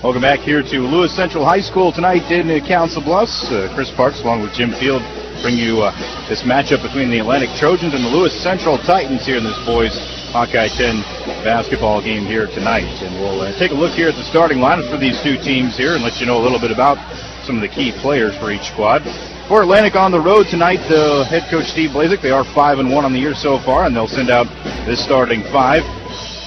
Welcome back here to Lewis Central High School tonight in Council Bluffs. Chris Parks along with Jim Field bring you this matchup between the Atlantic Trojans and the Lewis Central Titans here in this boys Hawkeye 10 basketball game here tonight. And we'll take a look here at the starting lineups for these two teams here and let you know a little bit about some of the key players for each squad. For Atlantic on the road tonight, head coach Steve Blazek, they are 5-1 on the year so far, and they'll send out this starting five.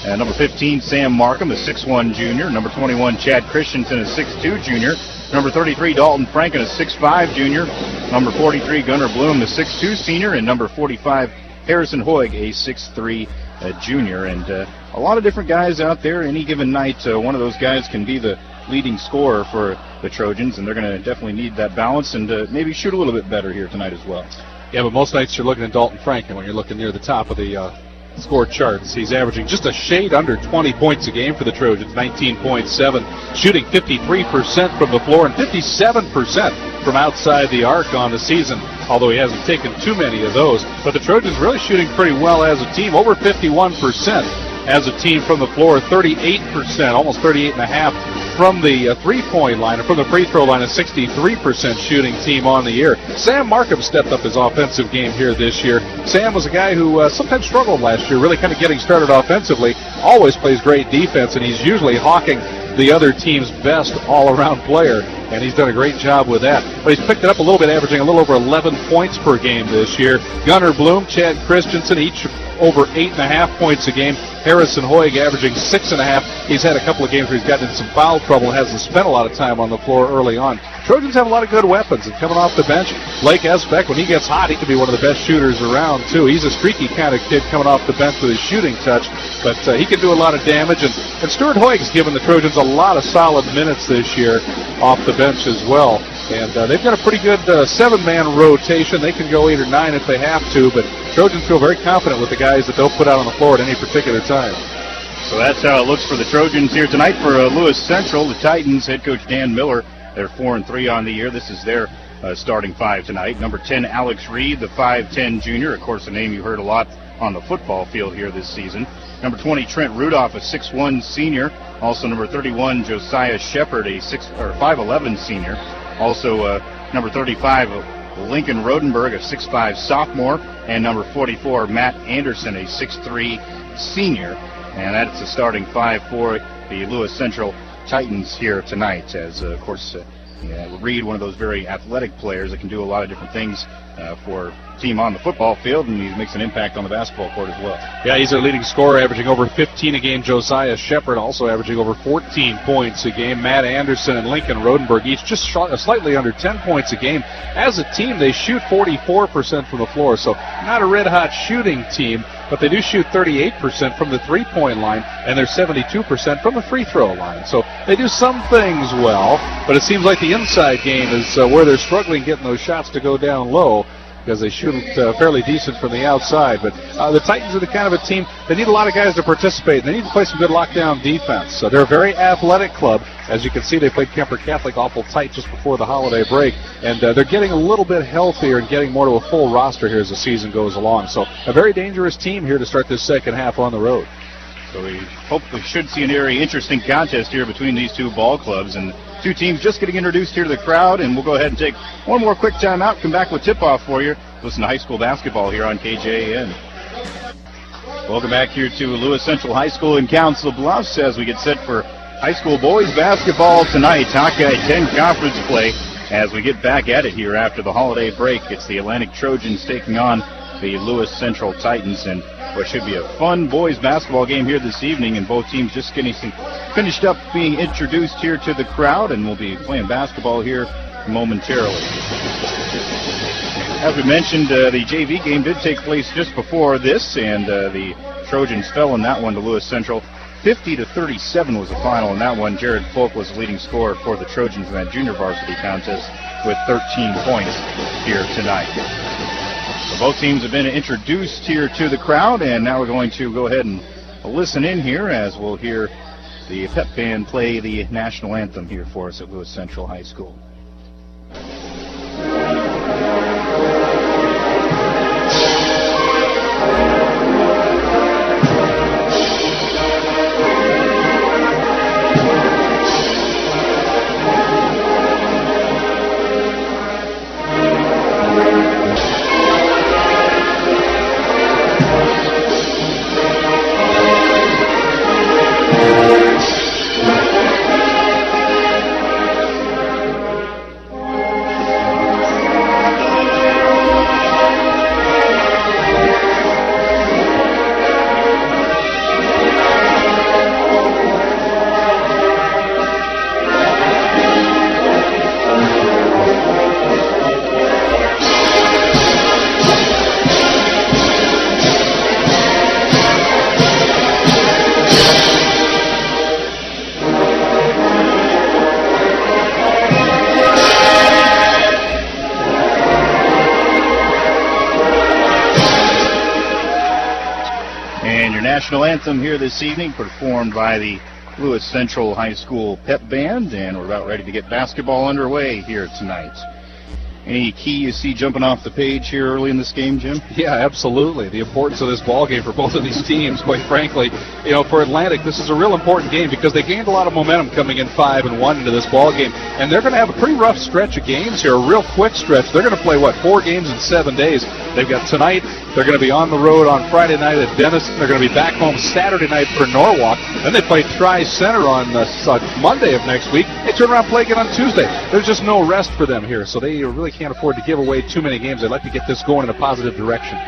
Number 15, Sam Markham, a 6'1 junior. Number 21, Chad Christensen, a 6'2 junior. Number 33, Dalton Franken, a 6'5 junior. Number 43, Gunnar Bloom, a 6'2 senior. And number 45, Harrison Hoig, a 6'3 junior. And a lot of different guys out there. Any given night, one of those guys can be the leading scorer for the Trojans, and they're going to definitely need that balance and maybe shoot a little bit better here tonight as well. Yeah, but most nights you're looking at Dalton Franken when you're looking near the top of the score charts. He's averaging just a shade under 20 points a game for the Trojans, 19.7, shooting 53% from the floor and 57% from outside the arc on the season, although he hasn't taken too many of those. But the Trojans really shooting pretty well as a team, over 51% as a team from the floor, 38%, almost 38.5% from the three-point line, and from the free throw line, a 63% shooting team on the year. Sam Markham stepped up his offensive game here this year. Sam was a guy who sometimes struggled last year, really kind of getting started offensively, always plays great defense, and he's usually hawking the other team's best all-around player, and he's done a great job with that. But he's picked it up a little bit, averaging a little over 11 points per game this year. Gunnar Bloom, Chad Christensen, each over 8.5 points a game. Harrison Hoig averaging 6.5. He's had a couple of games where he's gotten in some foul trouble and hasn't spent a lot of time on the floor early on. Trojans have a lot of good weapons, and coming off the bench, Blake Esbeck, when he gets hot, he can be one of the best shooters around, too. He's a streaky kind of kid coming off the bench with his shooting touch, but he can do a lot of damage. And Stuart Hoig's given the Trojans a lot of solid minutes this year off the bench as well. And they've got a pretty good seven-man rotation. They can go 8 or 9 if they have to, but Trojans feel very confident with the guys that they'll put out on the floor at any particular time. So that's how it looks for the Trojans here tonight. For Lewis Central, the Titans, head coach Dan Miller, they're 4-3 on the year. This is their starting five tonight. Number 10, Alex Reed, the 5'10 junior. Of course, a name you heard a lot on the football field here this season. Number 20, Trent Rudolph, a 6'1 senior. Also number 31, Josiah Shepard, a 5'11 senior. Also number 35, Lincoln Rodenberg, a 6'5 sophomore. And number 44, Matt Anderson, a 6'3 senior. And that's the starting five for the Lewis Central Titans here tonight. As, of course, Reed, one of those very athletic players that can do a lot of different things for a team on the football field, and he makes an impact on the basketball court as well. Yeah, he's their leading scorer, averaging over 15 a game. Josiah Shepard also averaging over 14 points a game. Matt Anderson and Lincoln Rodenberg each just slightly under 10 points a game. As a team, they shoot 44% from the floor, so not a red-hot shooting team, but they do shoot 38% from the three-point line, and they're 72% from the free throw line. So they do some things well, but it seems like the inside game is where they're struggling getting those shots to go down low, because they shoot fairly decent from the outside. But the Titans are the kind of a team, they need a lot of guys to participate. They need to play some good lockdown defense. So they're a very athletic club. As you can see, they played Kemper Catholic awful tight just before the holiday break. And they're getting a little bit healthier and getting more to a full roster here as the season goes along. So a very dangerous team here to start this second half on the road. So we hope we should see a very interesting contest here between these two ball clubs. And two teams just getting introduced here to the crowd, and we'll go ahead and take one more quick timeout, come back with tip-off for you. Listen to high school basketball here on KJAN. Welcome back here to Lewis Central High School in Council Bluffs as we get set for high school boys basketball tonight. Hawkeye 10 conference play as we get back at it here after the holiday break. It's the Atlantic Trojans taking on the Lewis Central Titans, and what should be a fun boys basketball game here this evening, and both teams just getting finished up being introduced here to the crowd, and we'll be playing basketball here momentarily. As we mentioned, the JV game did take place just before this, and the Trojans fell in that one to Lewis Central. 50-37 was the final in that one. Jared Folk was the leading scorer for the Trojans in that junior varsity contest with 13 points here tonight. So both teams have been introduced here to the crowd, and now we're going to go ahead and listen in here as we'll hear the pep band play the national anthem here for us at Lewis Central High School. national anthem here this evening, performed by the Lewis Central High School pep band, and we're about ready to get basketball underway here tonight. Any key you see jumping off the page here early in this game, Jim? Yeah, absolutely. The importance of this ball game for both of these teams, quite frankly. You know, for Atlantic, this is a real important game because they gained a lot of momentum coming in 5-1 into this ball game, and they're going to have a pretty rough stretch of games here, a real quick stretch. They're going to play, 4 games in 7 days. They've got tonight. They're going to be on the road on Friday night at Denison. They're going to be back home Saturday night for Norwalk. Then they play Tri-Center on Monday of next week. They turn around and play again on Tuesday. There's just no rest for them here, so they really can't afford to give away too many games. They'd like to get this going in a positive direction.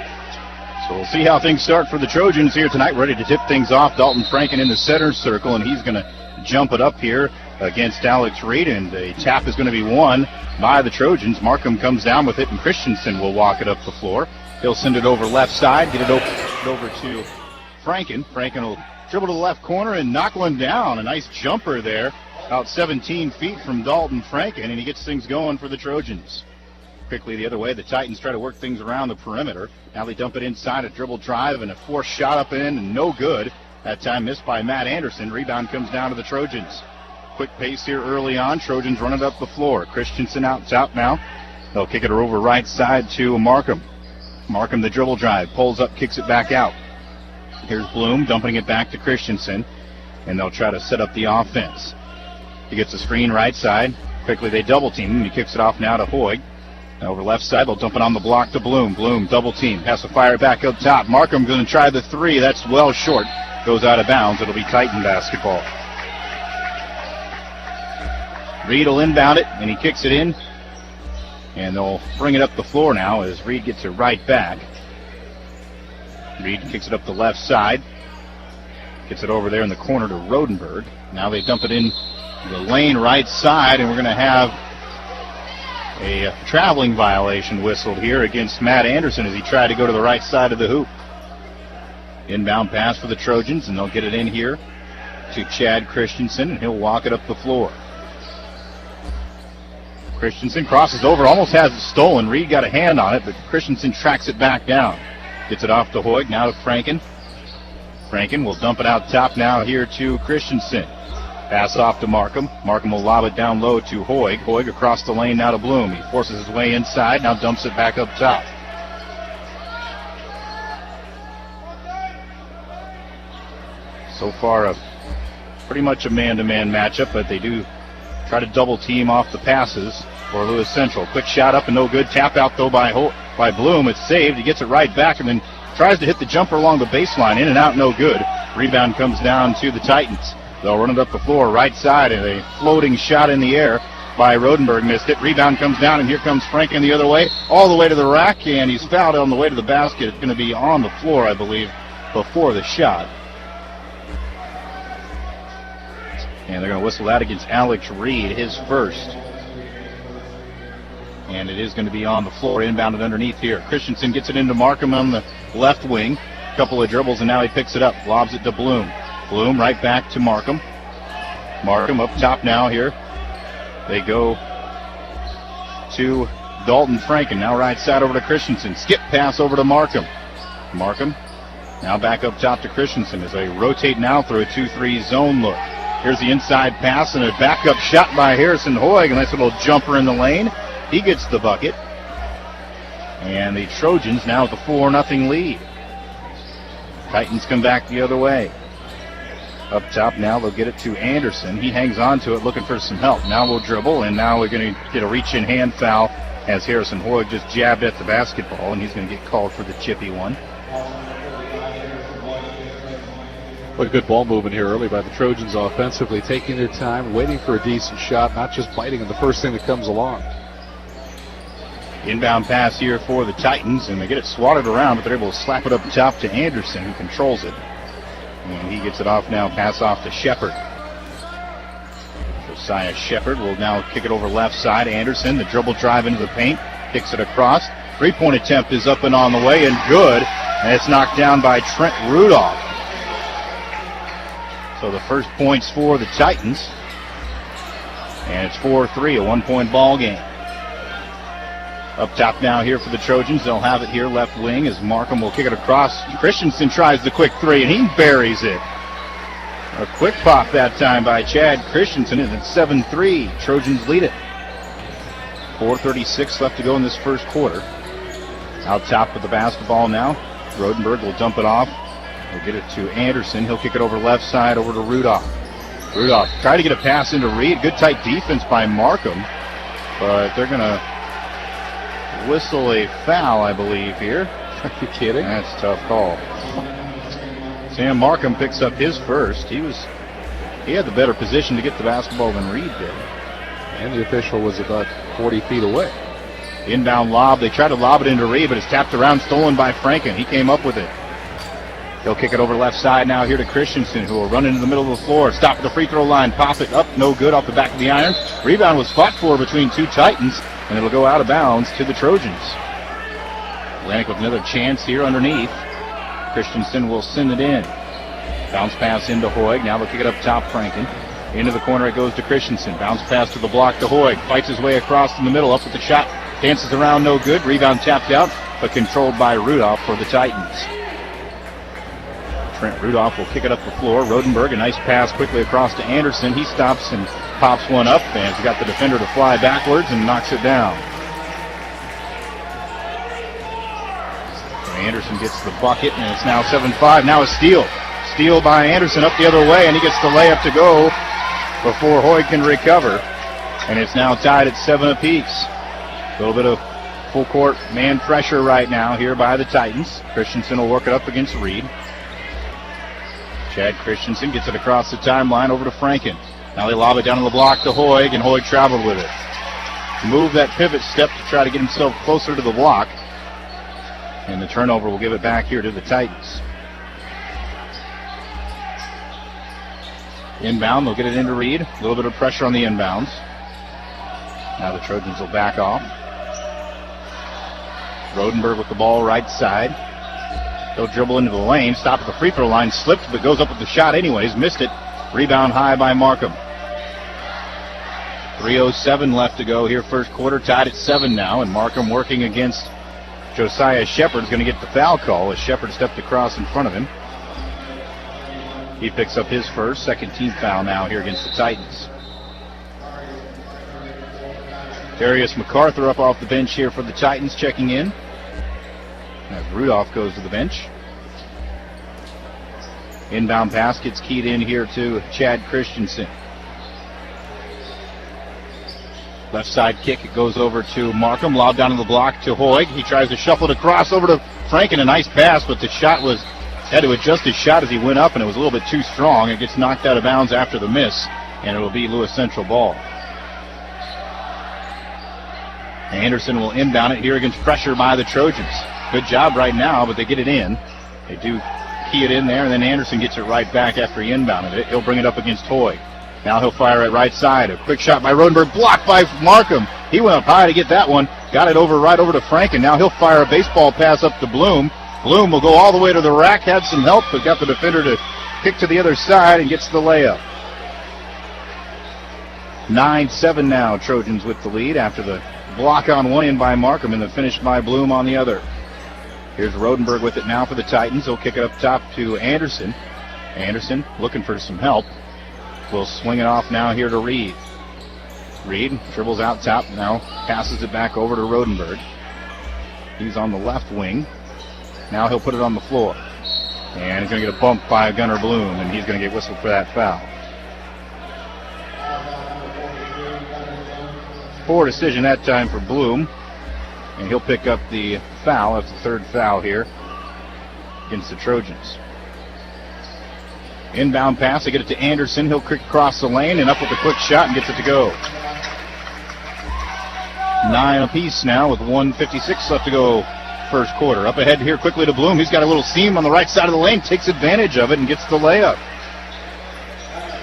So we'll see how things start for the Trojans here tonight. Ready to tip things off. Dalton Franken in the center circle, and he's going to jump it up here against Alex Reed, and the tap is going to be won by the Trojans. Markham comes down with it, and Christensen will walk it up the floor. He'll send it over left side, get it over to Franken. Franken will dribble to the left corner and knock one down. A nice jumper there, about 17 feet from Dalton Franken, and he gets things going for the Trojans. Quickly the other way, the Titans try to work things around the perimeter. Now they dump it inside, a dribble drive, and a forced shot up in, and no good. That time missed by Matt Anderson. Rebound comes down to the Trojans. Quick pace here early on. Trojans run it up the floor. Christensen out top now. They'll kick it over right side to Markham. Markham, the dribble drive, pulls up, kicks it back out. Here's Bloom dumping it back to Christensen, and they'll try to set up the offense. He gets a screen right side. Quickly they double team him. He kicks it off now to Hoig. Over left side, they'll dump it on the block to Bloom. Bloom double team, has to fire it back up top. Markham going to try the three. That's well short. Goes out of bounds. It'll be Titan basketball. Reed will inbound it, and he kicks it in. And they'll bring it up the floor now as Reed gets it right back. Reed kicks it up the left side. Gets it over there in the corner to Rodenberg. Now they dump it in the lane right side, and we're going to have a traveling violation whistled here against Matt Anderson as he tried to go to the right side of the hoop. Inbound pass for the Trojans, and they'll get it in here to Chad Christensen, and he'll walk it up the floor. Christensen crosses over, almost has it stolen. Reed got a hand on it, but Christensen tracks it back down. Gets it off to Hoig, now to Franken. Franken will dump it out top now here to Christensen. Pass off to Markham. Markham will lob it down low to Hoig. Hoig across the lane now to Bloom. He forces his way inside, now dumps it back up top. So far, pretty much a man-to-man matchup, but they do try to double team off the passes for Lewis Central. Quick shot up and no good. Tap out though by Bloom. It's saved. He gets it right back and then tries to hit the jumper along the baseline. In and out, no good. Rebound comes down to the Titans. They'll run it up the floor right side, and a floating shot in the air by Rodenberg missed it. Rebound comes down, and here comes Franken the other way, all the way to the rack, and he's fouled on the way to the basket. It's going to be on the floor, I believe, before the shot. And they're going to whistle that against Alex Reed, his first. And it is going to be on the floor, inbounded underneath here. Christensen gets it into Markham on the left wing. Couple of dribbles, and now he picks it up. Lobs it to Bloom. Bloom right back to Markham. Markham up top now here. They go to Dalton Franken. Now right side over to Christensen. Skip pass over to Markham. Markham now back up top to Christensen as they rotate now through a 2-3 zone look. Here's the inside pass and a backup shot by Harrison Hoig. A nice little jumper in the lane. He gets the bucket. And the Trojans now with a 4-0 lead. Titans come back the other way. Up top now, they'll get it to Anderson. He hangs on to it looking for some help. Now we'll dribble, and now we're going to get a reach-in hand foul as Harrison Hoig just jabbed at the basketball, and he's going to get called for the chippy one. What a good ball movement here early by the Trojans offensively, taking their time, waiting for a decent shot, not just biting on the first thing that comes along. Inbound pass here for the Titans, and they get it swatted around, but they're able to slap it up top to Anderson, who controls it. And he gets it off now, pass off to Shepard. Josiah Shepard will now kick it over left side. Anderson, the dribble drive into the paint, kicks it across. Three-point attempt is up and on the way, and good. And it's knocked down by Trent Rudolph. So the first points for the Titans. And it's 4-3, a one-point ball game. Up top now here for the Trojans. They'll have it here left wing as Markham will kick it across. Christensen tries the quick three, and he buries it. A quick pop that time by Chad Christensen, and it's 7-3. Trojans lead it. 4:36 left to go in this first quarter. Out top with the basketball now. Rodenberg will dump it off. He'll get it to Anderson. He'll kick it over left side over to Rudolph. Rudolph tried to get a pass into Reed. Good tight defense by Markham, but they're going to whistle a foul, I believe, here. Are you kidding? That's a tough call. Sam Markham picks up his first. He had the better position to get the basketball than Reed did. And the official was about 40 feet away. Inbound lob. They try to lob it into Reed, but it's tapped around, stolen by Franken. He came up with it. He'll kick it over left side now here to Christensen, who will run into the middle of the floor. Stop at the free throw line. Pop it up. No good off the back of the iron. Rebound was fought for between two Titans, and it'll go out of bounds to the Trojans. Atlantic with another chance here underneath. Christensen will send it in. Bounce pass into Hoig. Now they'll kick it up top, Franken. Into the corner it goes to Christensen. Bounce pass to the block to Hoig. Fights his way across in the middle. Up with the shot. Dances around, no good. Rebound tapped out, but controlled by Rudolph for the Titans. Trent Rudolph will kick it up the floor. Rodenberg, a nice pass quickly across to Anderson. He stops and pops one up, and he's got the defender to fly backwards and knocks it down. Anderson gets the bucket, and it's now 7-5. Now a steal. Steal by Anderson up the other way, and he gets the layup to go before Hoig can recover. And it's now tied at 7 apiece. A little bit of full court man pressure right now here by the Titans. Christensen will work it up against Reed. Chad Christensen gets it across the timeline over to Franken. Now they lob it down on the block to Hoig, and Hoig traveled with it. Move that pivot step to try to get himself closer to the block. And the turnover will give it back here to the Titans. Inbound, they'll get it into Reed. A little bit of pressure on the inbounds. Now the Trojans will back off. Rodenberg with the ball right side. He'll dribble into the lane, stop at the free throw line, slipped, but goes up with the shot anyways, missed it. Rebound high by Markham. 3:07 left to go here first quarter, tied at 7 now, and Markham working against Josiah Shepard is going to get the foul call as Shepard stepped across in front of him. He picks up his first, second team foul now here against the Titans. Darius MacArthur up off the bench here for the Titans, checking in. As Rudolph goes to the bench. Inbound pass gets keyed in here to Chad Christensen. Left side kick, it goes over to Markham. Lob down to the block to Hoig. He tries to shuffle it across over to Franken. A nice pass, but the shot had to adjust his shot as he went up, and it was a little bit too strong. It gets knocked out of bounds after the miss, and it will be Lewis Central ball. Anderson will inbound it here against pressure by the Trojans. Good job right now, but they get it in. They do key it in there, and then Anderson gets it right back after he inbounded it. He'll bring it up against Hoig. Now he'll fire it right side. A quick shot by Rodenberg, blocked by Markham. He went up high to get that one. Got it right over to Franken. Now he'll fire a baseball pass up to Bloom. Bloom will go all the way to the rack, had some help, but got the defender to kick to the other side and gets the layup. 9-7 now, Trojans with the lead after the block on one end by Markham and the finish by Bloom on the other. Here's Rodenberg with it now for the Titans. He'll kick it up top to Anderson. Anderson looking for some help. Will swing it off now here to Reed. Reed dribbles out top now, passes it back over to Rodenberg. He's on the left wing. Now he'll put it on the floor. And he's going to get a bump by Gunnar Bloom, and he's going to get whistled for that foul. Poor decision that time for Bloom. And he'll pick up the foul. That's the third foul here against the Trojans. Inbound pass, they get it to Anderson. He'll kick across the lane and up with a quick shot and gets it to go. 9 apiece now with 1:56 left to go first quarter. Up ahead here quickly to Bloom. He's got a little seam on the right side of the lane, takes advantage of it and gets the layup.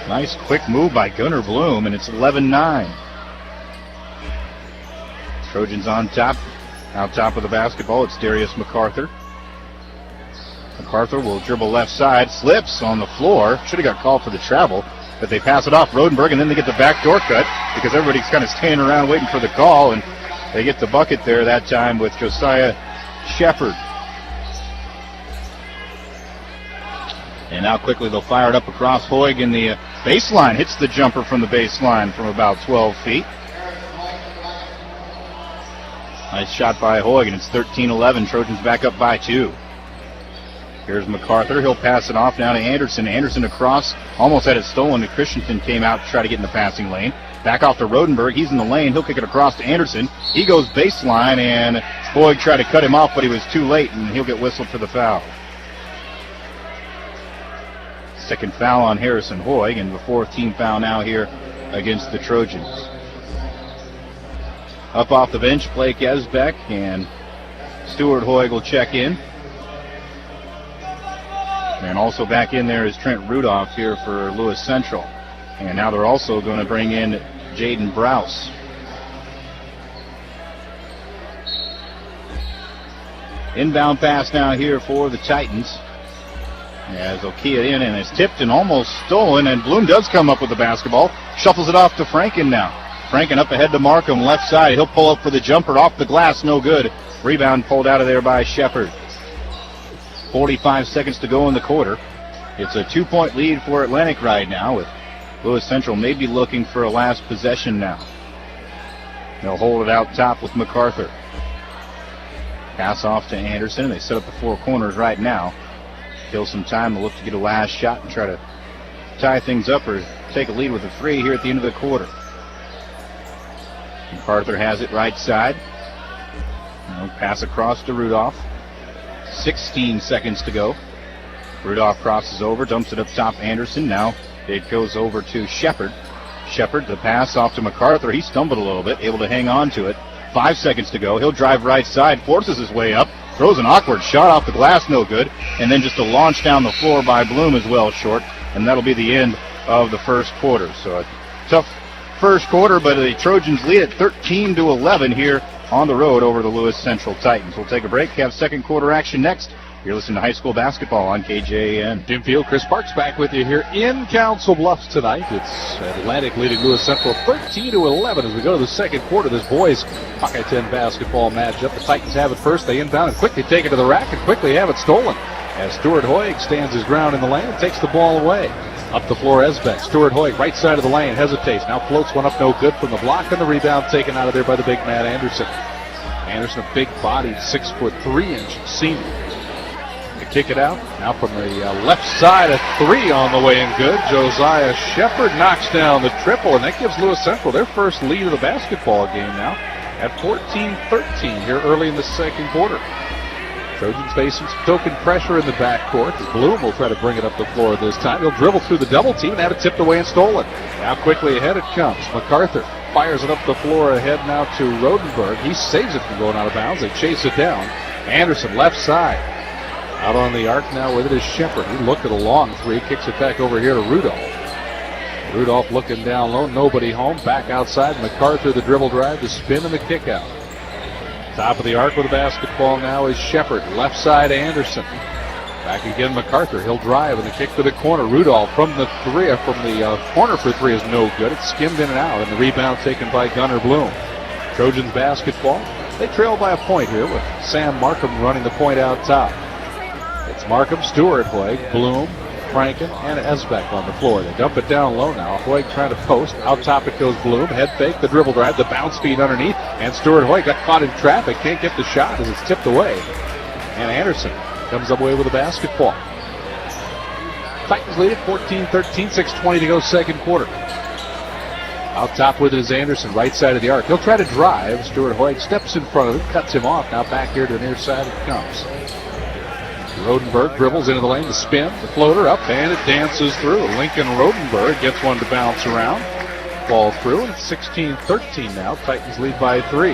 Nice quick move by Gunnar Bloom, and it's 11-9. Trojans on top. Out top of the basketball, it's Darius MacArthur. MacArthur will dribble left side, slips on the floor. Should have got called for the travel, but they pass it off Rodenberg, and then they get the backdoor cut because everybody's kind of standing around waiting for the call, and They get the bucket there that time with Josiah Shepard. And now quickly they'll fire it up across Hoig in the baseline. Hits the jumper from the baseline from about 12 feet. Nice shot by Hoig, and it's 13-11. Trojans back up by 2. Here's MacArthur. He'll pass it off now to Anderson. Anderson across. Almost had it stolen. Christensen came out to try to get in the passing lane. Back off to Rodenberg. He's in the lane. He'll kick it across to Anderson. He goes baseline, and Hoig tried to cut him off, but he was too late, and he'll get whistled for the foul. Second foul on Harrison Hoig, and the 4th team foul now here against the Trojans. Up off the bench, Blake Esbeck, and Stuart Hoig will check in. And also back in there is Trent Rudolph here for Lewis Central. And now they're also going to bring in Jaden Browse. Inbound pass now here for the Titans. As they'll key it in, and it's tipped and almost stolen, and Bloom does come up with the basketball. Shuffles it off to Franken now. Franken up ahead to Markham, left side. He'll pull up for the jumper off the glass, no good. Rebound pulled out of there by Shepard. 45 seconds to go in the quarter. It's a 2-point lead for Atlantic right now, with Lewis Central maybe looking for a last possession now. They'll hold it out top with MacArthur. Pass off to Anderson. They set up the 4 corners right now. Kill some time. They'll look to get a last shot and try to tie things up or take a lead with a 3 here at the end of the quarter. MacArthur has it right side. Pass across to Rudolph. 16 seconds to go. Rudolph crosses over, dumps it up top Anderson. Now it goes over to Shepard. Shepard, the pass off to MacArthur. He stumbled a little bit, able to hang on to it. 5 seconds to go. He'll drive right side, forces his way up, throws an awkward shot off the glass, no good. And then just a launch down the floor by Bloom as well, short. And that'll be the end of the first quarter. So a tough first quarter, but the Trojans lead at 13-11 here on the road over the Lewis Central Titans. We'll take a break, have second quarter action next. You're listening to high school basketball on KJAN. Jim Field, Chris Parks back with you here in Council Bluffs tonight. It's Atlantic leading Lewis Central 13-11 as we go to the second quarter. This boys Hawkeye 10 basketball matchup. The Titans have it first. They inbound and quickly take it to the rack and quickly have it stolen. As Stuart Hoig stands his ground in the lane and takes the ball away. Up the floor, Esbeck. Stuart Hoig, right side of the lane, hesitates. Now floats one up, no good from the block, and the rebound taken out of there by the big Matt Anderson. Anderson, a big-bodied 6'3" senior. They kick it out. Now from the left side, a 3 on the way and good. Josiah Shepard knocks down the triple, and that gives Lewis Central their first lead of the basketball game now at 14-13 here early in the second quarter. Trojans facing some token pressure in the backcourt. Bloom will try to bring it up the floor this time. He'll dribble through the double team and have it tipped away and stolen. Now quickly ahead it comes. MacArthur fires it up the floor ahead now to Rodenberg. He saves it from going out of bounds. They chase it down. Anderson left side. Out on the arc now with it is Shepard. He looked at a long 3. Kicks it back over here to Rudolph. Rudolph looking down low. Nobody home. Back outside. MacArthur the dribble drive, the spin, and the kick out. Top of the arc with the basketball now is Shepard. Left side Anderson. Back again MacArthur. He'll drive and the kick to the corner. Rudolph from the corner for 3 is no good. It's skimmed in and out, and the rebound taken by Gunnar Bloom. Trojans basketball. They trail by a point here with Sam Markham running the point out top. It's Markham, Stuart Hoig, Bloom, Franken, and Esbeck on the floor. They dump it down low now. Hoig trying to post. Out top it goes Bloom. Head fake, the dribble drive, the bounce feed underneath. And Stuart Hoig got caught in traffic. Can't get the shot as it's tipped away. And Anderson comes up away with a basketball. Titans lead at 14-13, 6:20 to go second quarter. Out top with it is Anderson, right side of the arc. He'll try to drive. Stuart Hoig steps in front of him, cuts him off. Now back here to the near side it comes. Rodenberg dribbles into the lane, the spin, the floater up, and it dances through. Lincoln Rodenberg gets one to bounce around. Ball through, and it's 16-13 now. Titans lead by 3.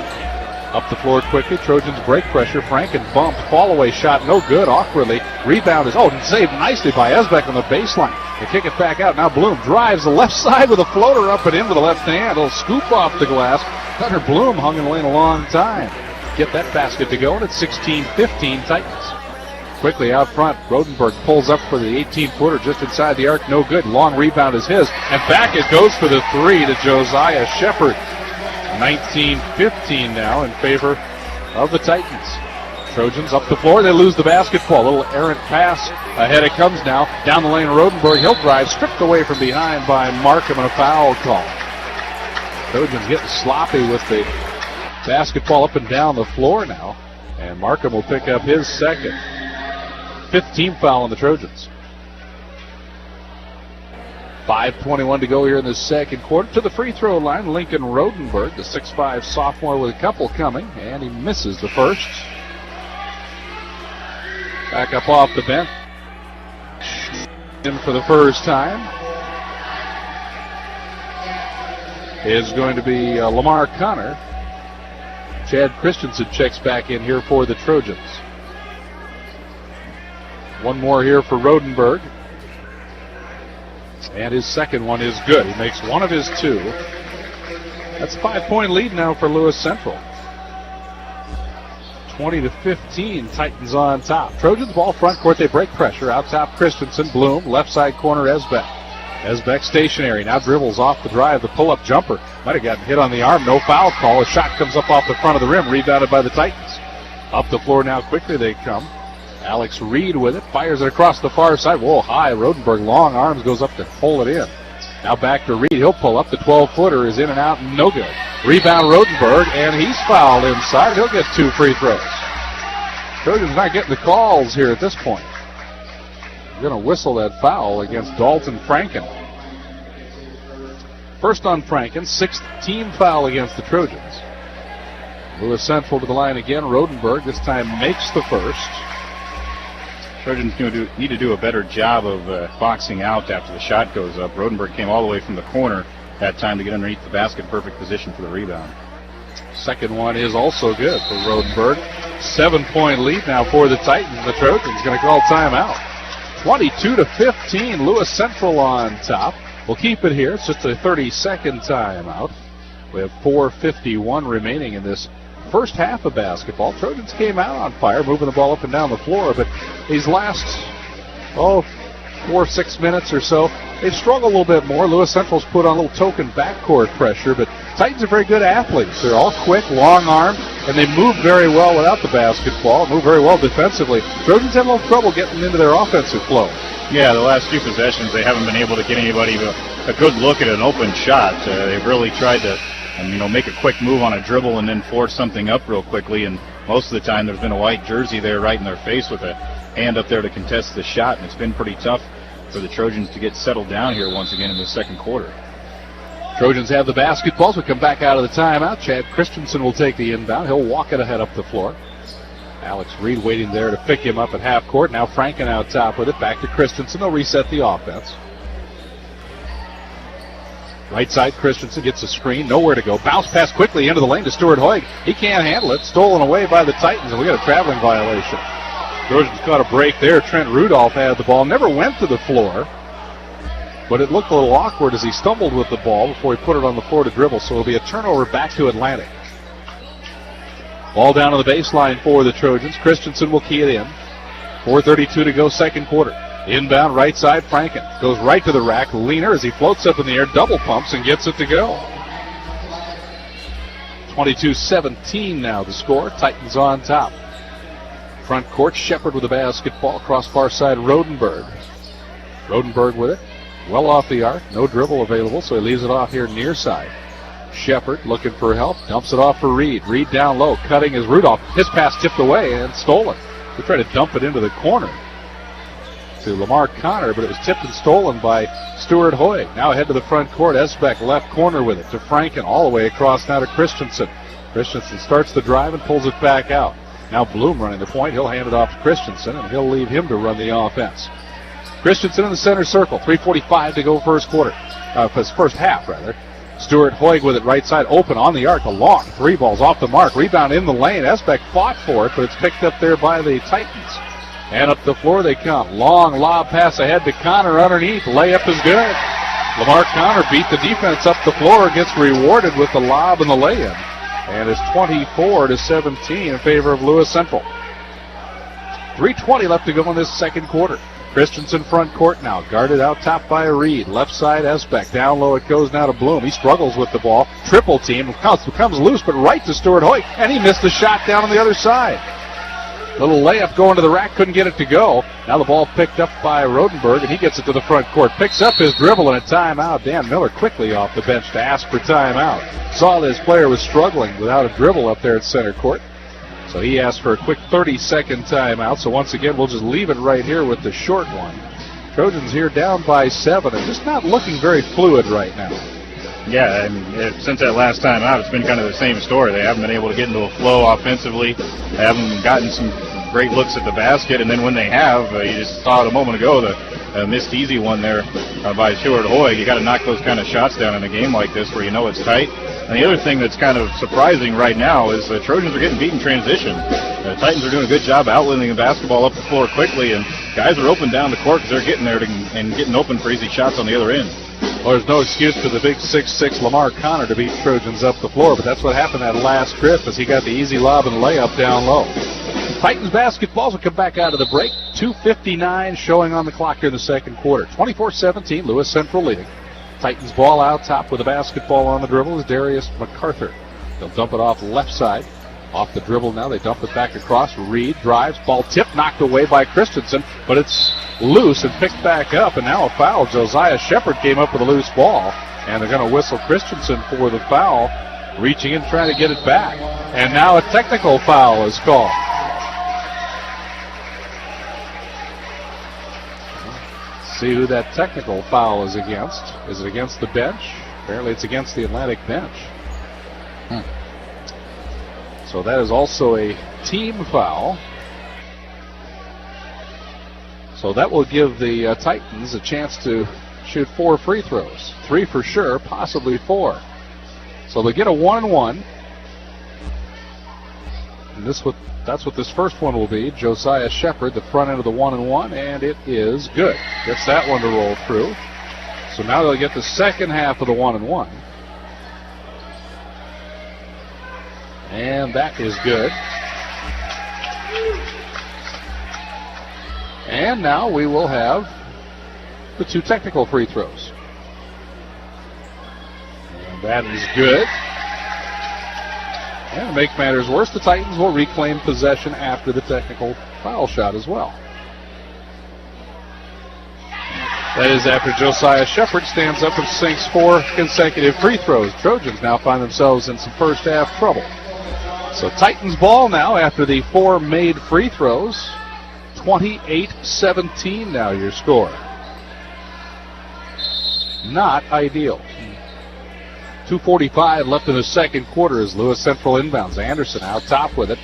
Up the floor quickly, Trojans break pressure. Franken bumped, fall away shot, no good, awkwardly. Rebound is, saved nicely by Esbeck on the baseline. They kick it back out. Now Bloom drives the left side with a floater up and into the left hand. He'll scoop off the glass. Gunnar Bloom hung in the lane a long time. Get that basket to go, and it's 16-15 Titans. Quickly out front, Rodenberg pulls up for the 18-footer just inside the arc, no good. Long rebound is his, and back it goes for the 3 to Josiah Shepard. 19-15 now in favor of the Titans. Trojans up the floor. They lose the basketball. A little errant pass. Ahead it comes now. Down the lane, Rodenberg. He'll drive. Stripped away from behind by Markham and a foul call. Trojans getting sloppy with the basketball up and down the floor now. And Markham will pick up his second. 5th team foul on the Trojans. 5:21 to go here in the second quarter. To the free throw line, Lincoln Rodenberg, the 6'5 sophomore with a couple coming, and he misses the first. Back up off the bench. In for the first time is going to be Lamar Connor. Chad Christensen checks back in here for the Trojans. One more here for Rodenberg. And his second one is good. He makes one of his two. That's a 5-point lead now for Lewis Central. 20-15, Titans on top. Trojans ball front court. They break pressure. Out top, Christensen. Bloom. Left side corner, Esbeck. Esbeck stationary. Now dribbles off the drive. The pull-up jumper. Might have gotten hit on the arm. No foul call. A shot comes up off the front of the rim. Rebounded by the Titans. Up the floor now quickly they come. Alex Reed with it. Fires it across the far side. Whoa, high. Rodenberg, long arms, goes up to pull it in. Now back to Reed. He'll pull up. The 12-footer is in and out. No good. Rebound Rodenberg, and he's fouled inside. He'll get 2 free throws. Trojans not getting the calls here at this point. They're going to whistle that foul against Dalton Franken. First on Franken, 6th team foul against the Trojans. Lewis Central to the line again. Rodenberg this time makes the first. Trojans need to do a better job of boxing out after the shot goes up. Rodenberg came all the way from the corner. Had time to get underneath the basket. Perfect position for the rebound. Second one is also good for Rodenberg. 7-point lead now for the Titans. The Trojans going to call timeout. 22-15. Lewis Central on top. We'll keep it here. It's just a 30-second timeout. We have 4:51 remaining in this first half of basketball. Trojans came out on fire, moving the ball up and down the floor, but these last 4-6 minutes or so, they've struggled a little bit more. Lewis Central's put on a little token backcourt pressure, but Titans are very good athletes. They're all quick, long-armed, and they move very well without the basketball, move very well defensively. Trojans have a little trouble getting into their offensive flow. Yeah, the last few possessions, they haven't been able to get anybody a good look at an open shot. They've really tried to make a quick move on a dribble and then force something up real quickly, and most of the time there's been a white jersey there right in their face with a hand up there to contest the shot, and it's been pretty tough for the Trojans to get settled down here once again in the second quarter. Trojans have the basketballs. We come back out of the timeout. Chad Christensen will take the inbound. He'll walk it ahead up the floor. Alex Reed waiting there to pick him up at half court. Now Franken out top with it. Back to Christensen. They'll reset the offense. Right side, Christensen gets a screen. Nowhere to go. Bounce pass quickly into the lane to Stuart Hoig. He can't handle it. Stolen away by the Titans, and we got a traveling violation. Trojans caught a break there. Trent Rudolph had the ball. Never went to the floor, but it looked a little awkward as he stumbled with the ball before he put it on the floor to dribble, so it'll be a turnover back to Atlantic. Ball down to the baseline for the Trojans. Christensen will key it in. 4:32 to go, second quarter. Inbound right side, Franken goes right to the rack. Leaner as he floats up in the air, double pumps and gets it to go. 22-17 now the score. Titans on top. Front court, Shepard with the basketball. Cross far side, Rodenberg. Rodenberg with it. Well off the arc. No dribble available, so he leaves it off here near side. Shepard looking for help. Dumps it off for Reed. Reed down low. Cutting is Rudolph. His pass tipped away and stolen. They try to dump it into the corner to Lamar Connor, but it was tipped and stolen by Stuart Hoig. Now ahead to the front court. Esbeck left corner with it to Franken. All the way across now to Christensen. Christensen starts the drive and pulls it back out. Now Bloom running the point. He'll hand it off to Christensen, and he'll leave him to run the offense. Christensen in the center circle. 3:45 to go first half, rather. Stuart Hoig with it right side open on the arc. A long three balls off the mark. Rebound in the lane. Esbeck fought for it, but it's picked up there by the Titans. And up the floor they come. Long lob pass ahead to Connor underneath. Layup is good. Lamar Connor beat the defense up the floor. Gets rewarded with the lob and the lay-in. And it's 24-17 in favor of Lewis Central. 3:20 left to go in this second quarter. Christensen front court now, guarded out top by Reed. Left side, Esbeck. Down low it goes now to Bloom. He struggles with the ball. Triple team. Becomes loose, but right to Stuart Hoyt. And he missed the shot down on the other side. Little layup going to the rack, couldn't get it to go. Now the ball picked up by Rodenberg, and he gets it to the front court. Picks up his dribble and a timeout. Dan Miller quickly off the bench to ask for timeout. Saw this player was struggling without a dribble up there at center court. So he asked for a quick 30-second timeout. So once again, we'll just leave it right here with the short one. Trojans here down by 7 and just not looking very fluid right now. Yeah, and since that last time out, it's been kind of the same story. They haven't been able to get into a flow offensively. They haven't gotten some great looks at the basket, and then when they have, you just saw it a moment ago, the missed easy one there by Stuart Hoyt. You got to knock those kind of shots down in a game like this where you know it's tight. And the other thing that's kind of surprising right now is the Trojans are getting beat in transition. The Titans are doing a good job outletting the basketball up the floor quickly, and guys are open down the court because they're getting there and getting open for easy shots on the other end. Well, there's no excuse for the big 6'6" Lamar Connor to beat Trojans up the floor, but that's what happened that last trip as he got the easy lob and layup down low. Titans basketballs will come back out of the break. 2:59 showing on the clock here in the second quarter. 24-17, Lewis Central leading. Titans ball out top with the basketball on the dribble is Darius MacArthur. They'll dump it off left side. Off the dribble now, they dump it back across. Reed drives, ball tipped, knocked away by Christensen, but it's loose and picked back up, and now a foul. Josiah Shepard came up with a loose ball, and they're going to whistle Christensen for the foul, reaching in trying to get it back. And now a technical foul is called. Let's see who that technical foul is against. Is it against the bench? Apparently it's against the Atlantic bench. So that is also a team foul. So that will give the Titans a chance to shoot 4 free throws. 3 for sure, possibly 4. So they get a 1-1. And that's what this first one will be. Josiah Shepard, the front end of the 1-1, and it is good. Gets that one to roll through. So now they'll get the second half of the 1-1. And that is good. And now we will have the 2 technical free throws. And that is good. And to make matters worse, the Titans will reclaim possession after the technical foul shot as well. That is after Josiah Shepard stands up and sinks 4 consecutive free throws. Trojans now find themselves in some first half trouble. So Titans ball now after the 4 made free throws. 28-17 now your score. Not ideal. 2:45 left in the second quarter as Lewis Central inbounds. Anderson out top with it.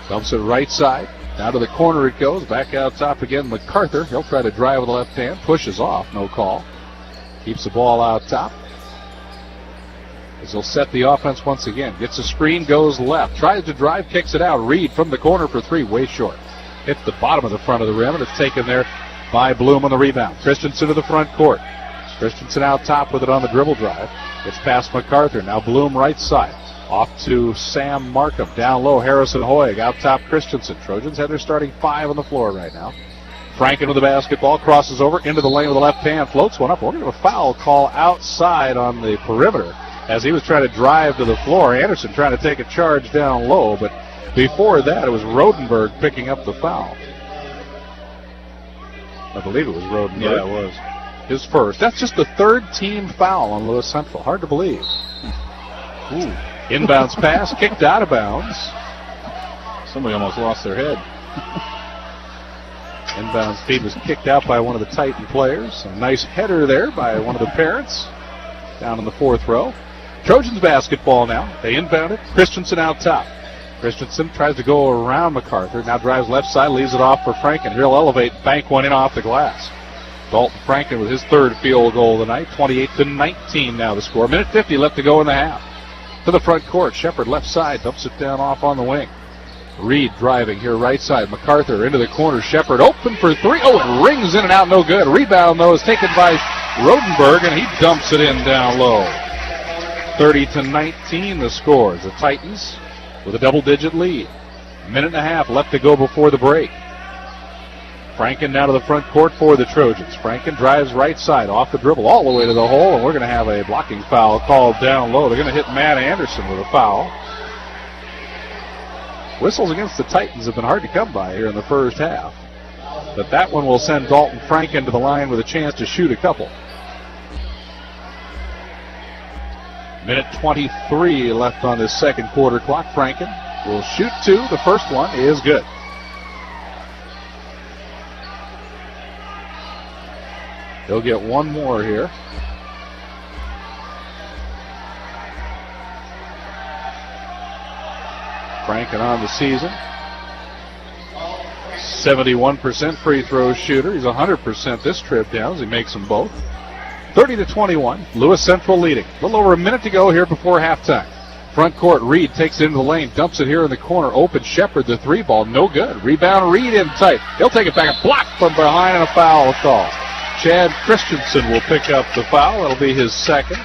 Dumps it right side. Down to the corner it goes. Back out top again. MacArthur. He'll try to drive with the left hand. Pushes off. No call. Keeps the ball out top. As he'll set the offense once again. Gets a screen, goes left. Tries to drive, kicks it out. Reed from the corner for 3, way short. Hits the bottom of the front of the rim, and it's taken there by Bloom on the rebound. Christensen to the front court. Christensen out top with it on the dribble drive. It's past MacArthur. Now Bloom right side. Off to Sam Markham. Down low, Harrison Hoyg. Out top, Christensen. Trojans have their starting 5 on the floor right now. Franken with the basketball. Crosses over into the lane with the left hand. Floats one up. We're going to have a foul call outside on the perimeter as he was trying to drive to the floor. Anderson trying to take a charge down low, but before that it was Rodenberg picking up the foul. I believe it was Rodenberg. Yeah, it was. His first. That's just the 3rd team foul on Lewis Central. Hard to believe. Ooh. Inbounds pass, kicked out of bounds. Somebody almost lost their head. Inbounds feed was kicked out by one of the Titan players. A nice header there by one of the parents. Down in the 4th row. Trojans basketball now. They inbound it. Christensen out top. Christensen tries to go around MacArthur. Now drives left side, leaves it off for Franken. He'll elevate, bank one in off the glass. Dalton Franken with his 3rd field goal of the night. 28-19 now the score. 1:50 left to go in the half. To the front court. Shepard left side, dumps it down off on the wing. Reed driving here right side. MacArthur into the corner. Shepard open for 3. Oh, it rings in and out, no good. Rebound, though, is taken by Rodenberg, and he dumps it in down low. 30-19 the score. The Titans with a double-digit lead. 1.5 minutes left to go before the break. Franken now to the front court for the Trojans. Franken drives right side off the dribble all the way to the hole, and we're going to have a blocking foul called down low. They're going to hit Matt Anderson with a foul. Whistles against the Titans have been hard to come by here in the first half. But that one will send Dalton Franken to the line with a chance to shoot a couple. Minute 23 left on this second quarter clock. Franken will shoot two. The first one is good. He'll get one more here. Franken on the season. 71% free throw shooter. He's 100% this trip down as he makes them both. 30-21. Lewis Central leading. A little over a minute to go here before halftime. Front court, Reed takes it into the lane, dumps it here in the corner. Open Shepard, the three ball, no good. Rebound, Reed in tight. He'll take it back and block from behind, and a foul call. Chad Christensen will pick up the foul. It'll be his second.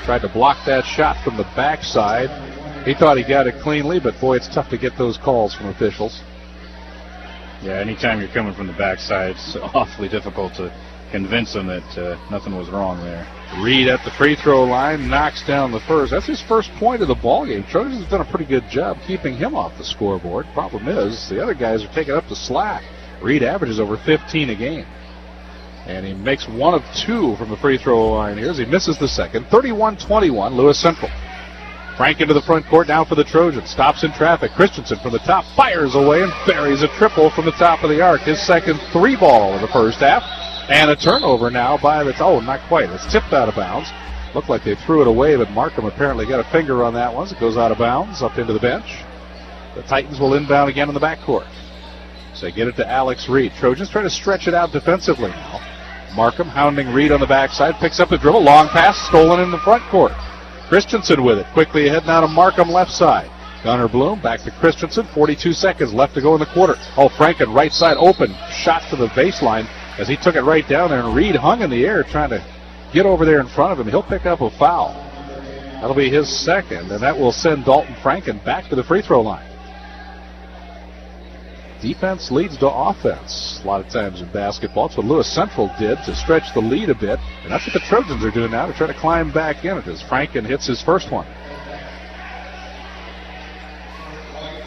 Tried to block that shot from the backside. He thought he got it cleanly, but boy, it's tough to get those calls from officials. Yeah, anytime you're coming from the backside, it's awfully difficult to convince them that nothing was wrong there. Reed at the free throw line knocks down the first. That's his first point of the ball game. Trojans have done a pretty good job keeping him off the scoreboard. Problem is, the other guys are taking up the slack. Reed averages over 15 a game. And he makes one of two from the free throw line here as he misses the second. 31-21, Lewis Central. Franken to the front court now for the Trojans. Stops in traffic. Christensen from the top fires away and buries a triple from the top of the arc. His second three ball of the first half. And a turnover now by the, oh, not quite. It's tipped out of bounds. Looked like they threw it away, but Markham apparently got a finger on that one. It goes out of bounds up into the bench. The Titans will inbound again in the backcourt. So they get it to Alex Reed. Trojans trying to stretch it out defensively now. Markham hounding Reed on the backside. Picks up the dribble. Long pass stolen in the front court. Christensen with it. Quickly ahead now to Markham left side. Gunnar Bloom back to Christensen. 42 seconds left to go in the quarter. Oh, Franken right side open. Shot to the baseline as he took it right down there. And Reed hung in the air trying to get over there in front of him. He'll pick up a foul. That'll be his second. And that will send Dalton Franken back to the free throw line. Defense leads to offense a lot of times in basketball. That's what Lewis Central did to stretch the lead a bit. And that's what the Trojans are doing now to try to climb back in it as Franken hits his first one.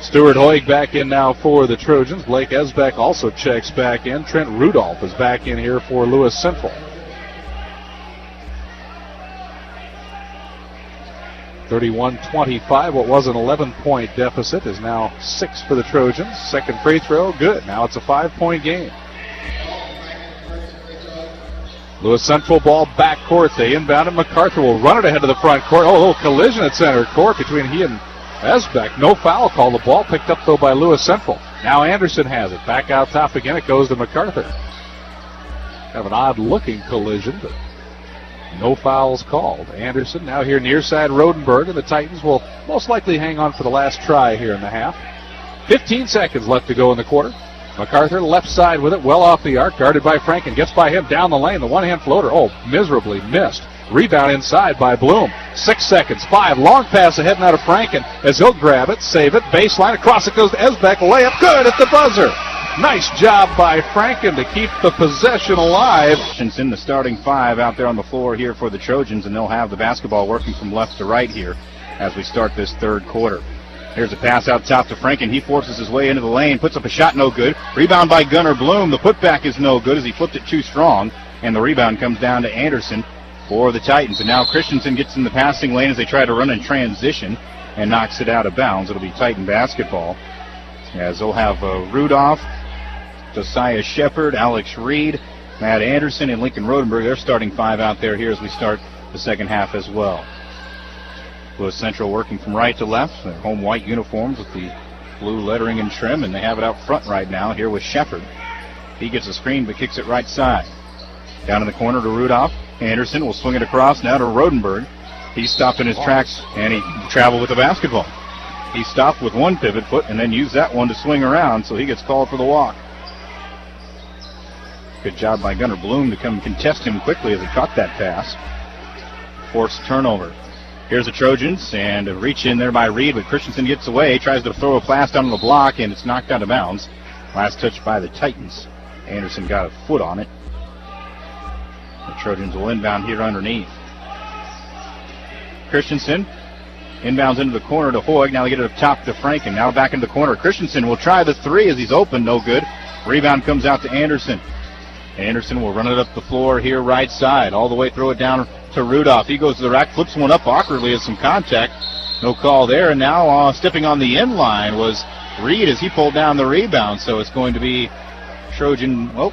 Stuart Hoig back in now for the Trojans. Blake Esbeck also checks back in. Trent Rudolph is back in here for Lewis Central. 31-25. What was an 11-point deficit is now 6 for the Trojans. Second free throw, good. Now it's a 5-point game. Lewis Central ball backcourt. They inbound it. MacArthur will run it ahead of the front court. Oh, a little collision at center court between he and Esbeck. No foul call. The ball picked up, though, by Lewis Central. Now Anderson has it. Back out top again. It goes to MacArthur. Kind of an odd-looking collision, but no fouls called. Anderson now here near side Rodenberg, and the Titans will most likely hang on for the last try here in the half. 15 seconds left to go in the quarter. MacArthur left side with it, well off the arc, guarded by Franken. Gets by him down the lane. The one-hand floater, oh, miserably missed. Rebound inside by Bloom. 6 seconds, 5. Long pass ahead now to Franken as he'll grab it, save it. Baseline, across it goes to Esbeck. Layup, good at the buzzer. Nice job by Franken to keep the possession alive. It's in the starting five out there on the floor here for the Trojans, and they'll have the basketball working from left to right here as we start this third quarter. Here's a pass out top to Franken. He forces his way into the lane, puts up a shot, no good. Rebound by Gunnar Bloom. The putback is no good as he flipped it too strong, and the rebound comes down to Anderson for the Titans. And now Christensen gets in the passing lane as they try to run in transition and knocks it out of bounds. It'll be Titan basketball as they'll have Rudolph, Josiah Shepard, Alex Reed, Matt Anderson, and Lincoln Rodenberg. They're starting five out there here as we start the second half as well. Lewis Central working from right to left. Their home white uniforms with the blue lettering and trim, and they have it out front right now here with Shepard. He gets a screen but kicks it right side. Down in the corner to Rudolph. Anderson will swing it across now to Rodenberg. He stopped in his tracks and he traveled with the basketball. He stopped with one pivot foot and then used that one to swing around, so he gets called for the walk. Good job by Gunnar Bloom to come contest him quickly as he caught that pass. Forced turnover. Here's the Trojans, and a reach in there by Reed, but Christensen gets away, tries to throw a pass down on the block, and it's knocked out of bounds. Last touch by the Titans. Anderson got a foot on it. The Trojans will inbound here underneath. Christensen inbounds into the corner to Hoig. Now they get it up top to Franken. Now back into the corner. Christensen will try the three as he's open. No good. Rebound comes out to Anderson. Anderson will run it up the floor here right side. All the way throw it down to Rudolph. He goes to the rack, flips one up awkwardly as some contact. No call there. And now stepping on the end line was Reed as he pulled down the rebound. So it's going to be Trojan. Well,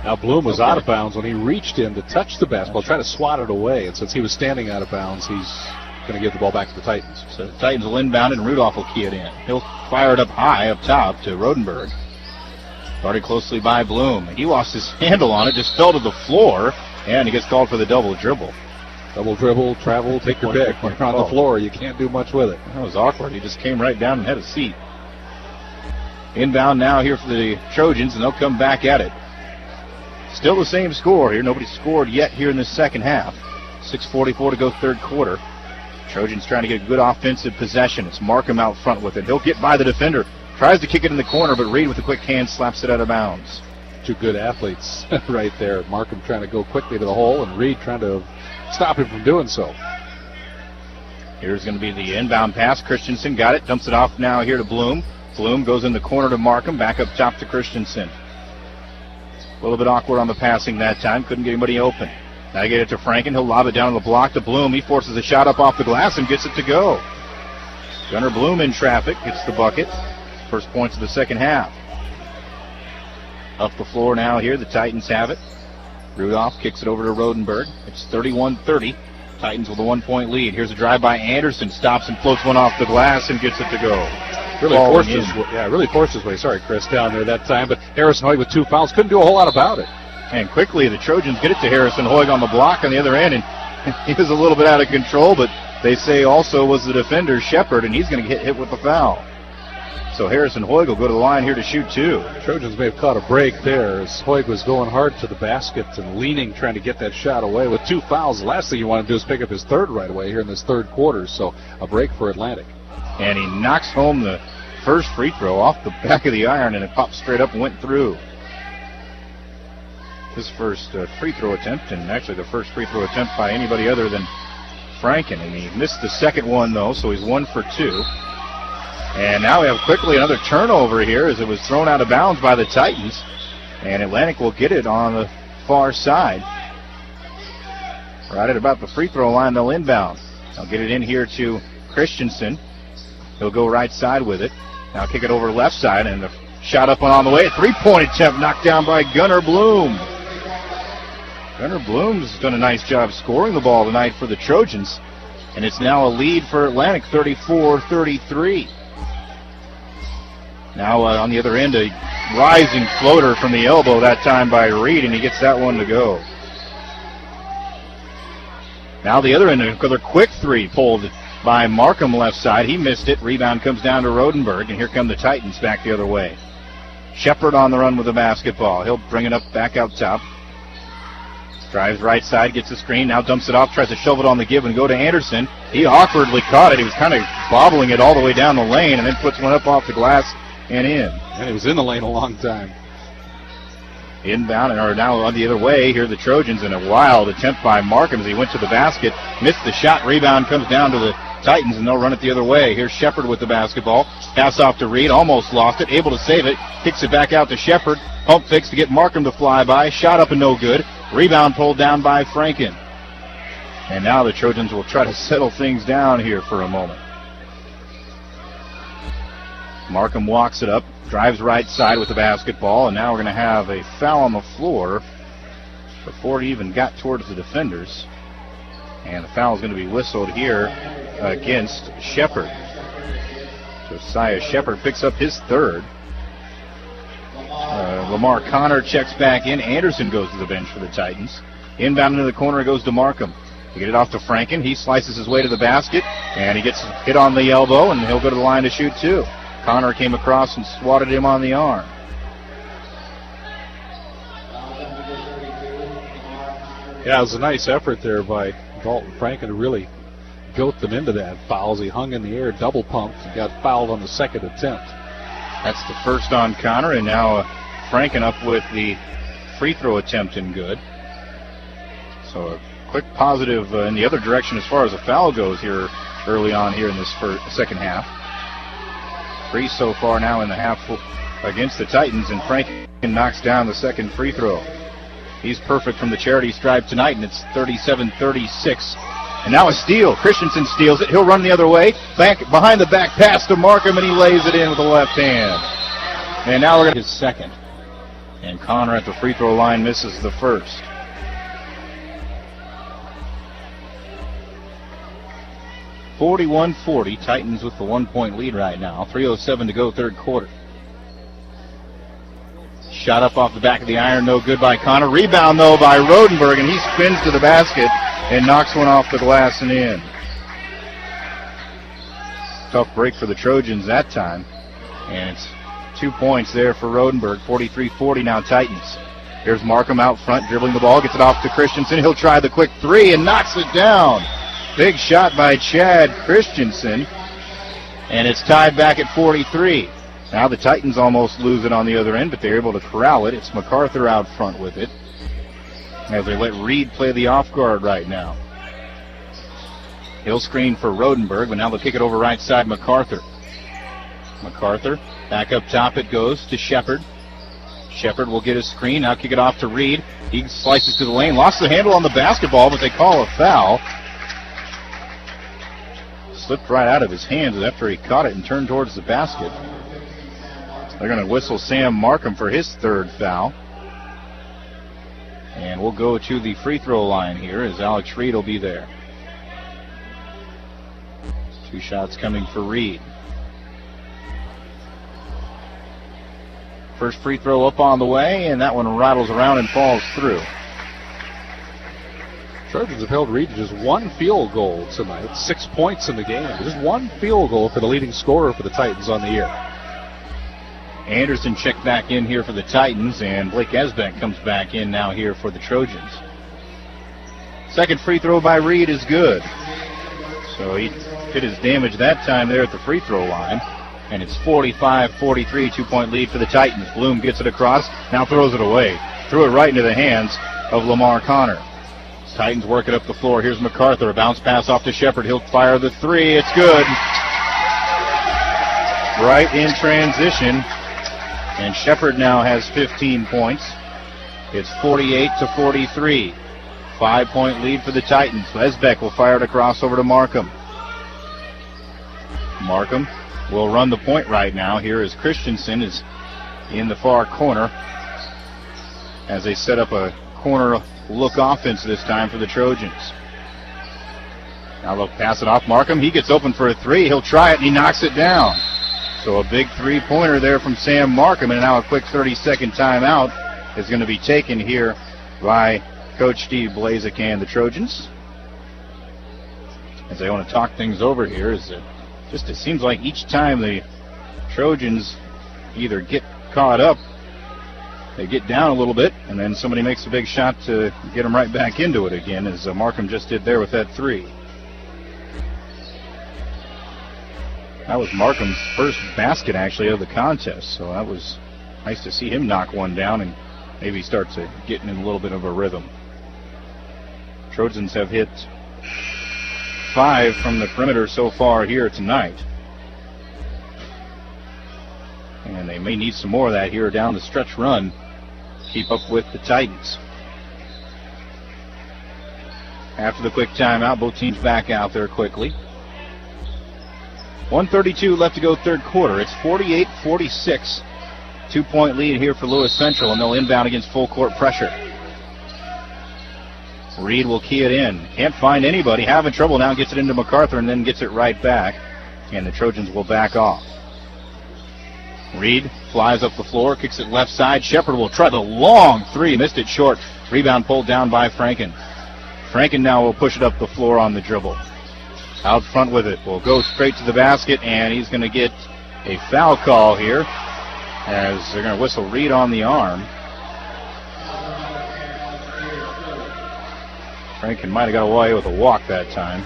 now Bloom was out of bounds when he reached in to touch the basketball, try to swat it away. And since he was standing out of bounds, he's going to give the ball back to the Titans. So the Titans will inbound and Rudolph will key it in. He'll fire it up high up top to Rodenberg. Guarded closely by Bloom. He lost his handle on it, just fell to the floor, and he gets called for the double dribble. Double dribble, travel, take your pick. When you're on the floor, you can't do much with it. That was awkward. He just came right down and had a seat. Inbound now here for the Trojans, and they'll come back at it. Still the same score here. Nobody scored yet here in the second half. 6:44 to go third quarter. Trojans trying to get a good offensive possession. It's Markham out front with it. He'll get by the defender. Tries to kick it in the corner, but Reed with a quick hand slaps it out of bounds. Two good athletes right there. Markham trying to go quickly to the hole, and Reed trying to stop him from doing so. Here's going to be the inbound pass. Christensen got it. Dumps it off now here to Bloom. Bloom goes in the corner to Markham. Back up top to Christensen. A little bit awkward on the passing that time. Couldn't get anybody open. Now get it to Franken. He'll lob it down on the block to Bloom. He forces a shot up off the glass and gets it to go. Gunnar Bloom in traffic. Gets the bucket. First points of the second half. Up the floor now here. The Titans have it. Rudolph kicks it over to Rodenberg. It's 31-30. Titans with a 1-point lead. Here's a drive by Anderson. Stops and floats one off the glass and gets it to go. Really forced his way. Sorry, Chris, down there that time. But Harrison Hoig with 2 fouls couldn't do a whole lot about it. And quickly the Trojans get it to Harrison Hoig on the block on the other end. And he was a little bit out of control, but they say also was the defender, Shepard, and he's going to get hit with the foul. So Harrison Hoig will go to the line here to shoot two. Trojans may have caught a break there as Hoig was going hard to the basket and leaning, trying to get that shot away. With 2 fouls, the last thing you want to do is pick up his third right away here in this third quarter. So a break for Atlantic. And he knocks home the first free throw off the back of the iron, and it popped straight up and went through. His first free throw attempt, and actually the first free throw attempt by anybody other than Franken. And he missed the second one, though, so he's 1 for 2. And now we have quickly another turnover here as it was thrown out of bounds by the Titans. And Atlantic will get it on the far side. Right at about the free throw line, they'll inbound. They'll get it in here to Christensen. He'll go right side with it. Now kick it over left side, and the shot up and on the way. A 3-point attempt knocked down by Gunnar Bloom. Gunnar Bloom's done a nice job scoring the ball tonight for the Trojans. And it's now a lead for Atlantic, 34-33. Now on the other end, a rising floater from the elbow that time by Reed, and he gets that one to go. Now the other end, another quick three pulled by Markham left side. He missed it. Rebound comes down to Rodenberg, and here come the Titans back the other way. Shepard on the run with the basketball. He'll bring it up back out top. Drives right side, gets the screen, now dumps it off, tries to shove it on the give and go to Anderson. He awkwardly caught it. He was kind of bobbling it all the way down the lane and then puts one up off the glass and in. And he was in the lane a long time. Inbound, or now on the other way, here the Trojans in a wild attempt by Markham as he went to the basket. Missed the shot, rebound comes down to the Titans, and they'll run it the other way. Here's Shepard with the basketball. Pass off to Reed, almost lost it, able to save it. Kicks it back out to Shepard. Pump fakes to get Markham to fly by. Shot up and no good. Rebound pulled down by Franken. And now the Trojans will try to settle things down here for a moment. Markham walks it up, drives right side with the basketball, and now we're going to have a foul on the floor before it even got towards the defenders. And the foul is going to be whistled here against Shepard. Josiah Shepard picks up his third. Lamar Connor checks back in. Anderson goes to the bench for the Titans. Inbound into the corner goes to Markham. He get it off to Franken. He slices his way to the basket, and he gets hit on the elbow, and he'll go to the line to shoot two. Connor came across and swatted him on the arm. Yeah, it was a nice effort there by Dalton Franken to really goat them into that foul as he hung in the air, double pumped, and got fouled on the second attempt. That's the first on Connor, and now a Franken up with the free throw attempt and good. So a quick positive in the other direction as far as a foul goes here early on here in this second half. 3 so far now in the half against the Titans, and Franken knocks down the second free throw. He's perfect from the charity stripe tonight, and it's 37-36. And now a steal. Christensen steals it. He'll run the other way. Back behind the back pass to Markham, and he lays it in with the left hand. And now we're going to his second. And Connor at the free throw line misses the first. (41-40). Titans with the 1-point lead right now. 3:07 to go, third quarter. Shot up off the back of the iron, no good by Connor. Rebound, though, by Rodenberg, and he spins to the basket and knocks one off the glass and in. Tough break for the Trojans that time. And it's 2 points there for Rodenberg. 43-40 now Titans. Here's Markham out front, dribbling the ball, gets it off to Christensen. He'll try the quick three and knocks it down. Big shot by Chad Christensen. And it's tied back at 43. Now the Titans almost lose it on the other end, but they're able to corral it. It's MacArthur out front with it, as they let Reed play the off guard right now. He'll screen for Rodenberg, but now they'll kick it over right side MacArthur. MacArthur, back up top it goes to Shepard. Shepard will get his screen, now kick it off to Reed. He slices to the lane, lost the handle on the basketball, but they call a foul. Slipped right out of his hands after he caught it and turned towards the basket. They're going to whistle Sam Markham for his third foul. And we'll go to the free throw line here as Alex Reed will be there. 2 shots coming for Reed. First free throw up on the way, and that one rattles around and falls through. Trojans have held Reed to just 1 field goal tonight. 6 points in the game. Just 1 field goal for the leading scorer for the Titans on the year. Anderson checked back in here for the Titans, and Blake Esbeck comes back in now here for the Trojans. Second free throw by Reed is good. So he did his damage that time there at the free throw line. And it's 45-43, 2-point lead for the Titans. Bloom gets it across, now throws it away. Threw it right into the hands of Lamar Connor. Titans work it up the floor. Here's MacArthur, a bounce pass off to Shepard. He'll fire the three. It's good. Right in transition. And Shepard now has 15 points. It's 48-43. 5-point lead for the Titans. Esbeck will fire it across over to Markham. Markham will run the point right now here as Christensen is in the far corner as they set up a corner look offense this time for the Trojans. Now they'll pass it off Markham. He gets open for a three. He'll try it and he knocks it down. So a big three-pointer there from Sam Markham, and now a quick 30-second timeout is going to be taken here by Coach Steve Blaziken, the Trojans. As they want to talk things over here, it seems like each time the Trojans either get caught up, they get down a little bit, and then somebody makes a big shot to get them right back into it again, as Markham just did there with that three. That was Markham's first basket, actually, of the contest, so that was nice to see him knock one down and maybe start to get in a little bit of a rhythm. Trojans have hit 5 from the perimeter so far here tonight. And they may need some more of that here down the stretch run to keep up with the Titans. After the quick timeout, both teams back out there quickly. 1:32 left to go, third quarter. It's 48-46. 2-point lead here for Lewis Central, and they'll inbound against full court pressure. Reed will key it in. Can't find anybody. Having trouble now. Gets it into MacArthur and then gets it right back. And the Trojans will back off. Reed flies up the floor, kicks it left side. Shepard will try the long three. Missed it short. Rebound pulled down by Franken. Franken now will push it up the floor on the dribble. Out front with it. Will go straight to the basket, and he's going to get a foul call here as they're going to whistle Reed on the arm. Franken might have got away with a walk that time.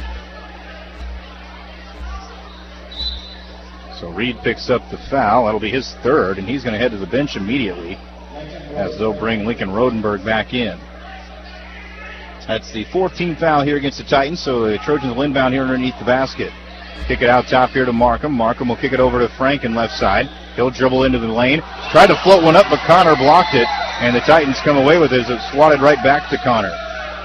So Reed picks up the foul. That'll be his third, and he's going to head to the bench immediately. as they'll bring Lincoln Rodenberg back in. That's the 14th foul here against the Titans, so the Trojans will inbound here underneath the basket. Kick it out top here to Markham. Markham will kick it over to Franken left side. He'll dribble into the lane. Tried to float one up, but Connor blocked it, and the Titans come away with it as it's swatted right back to Connor.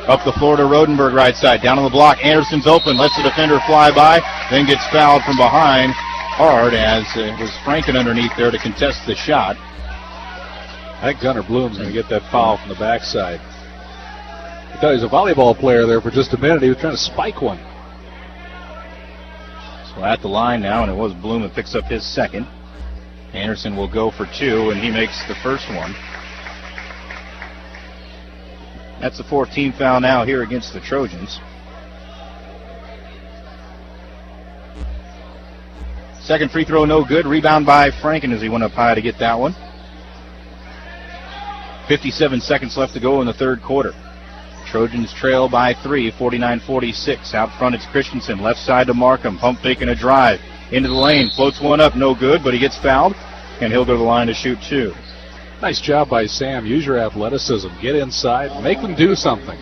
Up the floor to Rodenberg right side. Down on the block. Anderson's open. Lets the defender fly by. Then gets fouled from behind hard as it was Franken underneath there to contest the shot. I think Gunnar Bloom's going to get that foul from the backside. I thought he was a volleyball player there for just a minute. He was trying to spike one. So at the line now, and it was Bloom that picks up his second. Anderson will go for two, and he makes the first one. That's the 14th foul now here against the Trojans. Second free throw no good. Rebound by Franken as he went up high to get that one. 57 seconds left to go in the third quarter. Trojans trail by 3, 49-46. Out front it's Christensen. Left side to Markham. Pump fake and a drive. Into the lane. Floats one up. No good, but he gets fouled. And he'll go to the line to shoot two. Nice job by Sam. Use your athleticism. Get inside. Make them do something.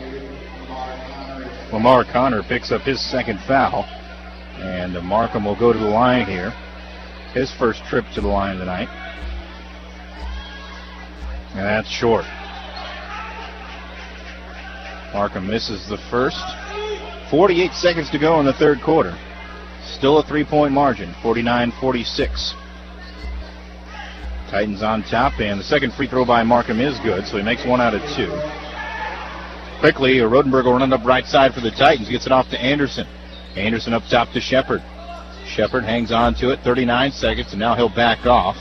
Lamar Connor picks up his second foul. And Markham will go to the line here. His first trip to the line tonight. And that's short. Markham misses the first. 48 seconds to go in the third quarter. Still a 3-point margin, 49-46. Titans on top, and the second free throw by Markham is good, so he makes 1 out of 2. Quickly, Rodenberg will run up right side for the Titans. Gets it off to Anderson. Anderson up top to Shepard. Shepard hangs on to it, 39 seconds, and now he'll back off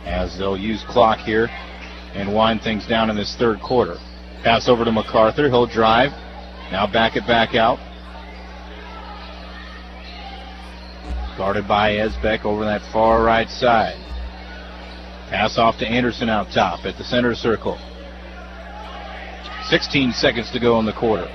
as they'll use clock here and wind things down in this third quarter. Pass over to MacArthur. He'll drive. Now back it back out. Guarded by Esbeck over that far right side. Pass off to Anderson out top at the center circle. 16 seconds to go in the quarter.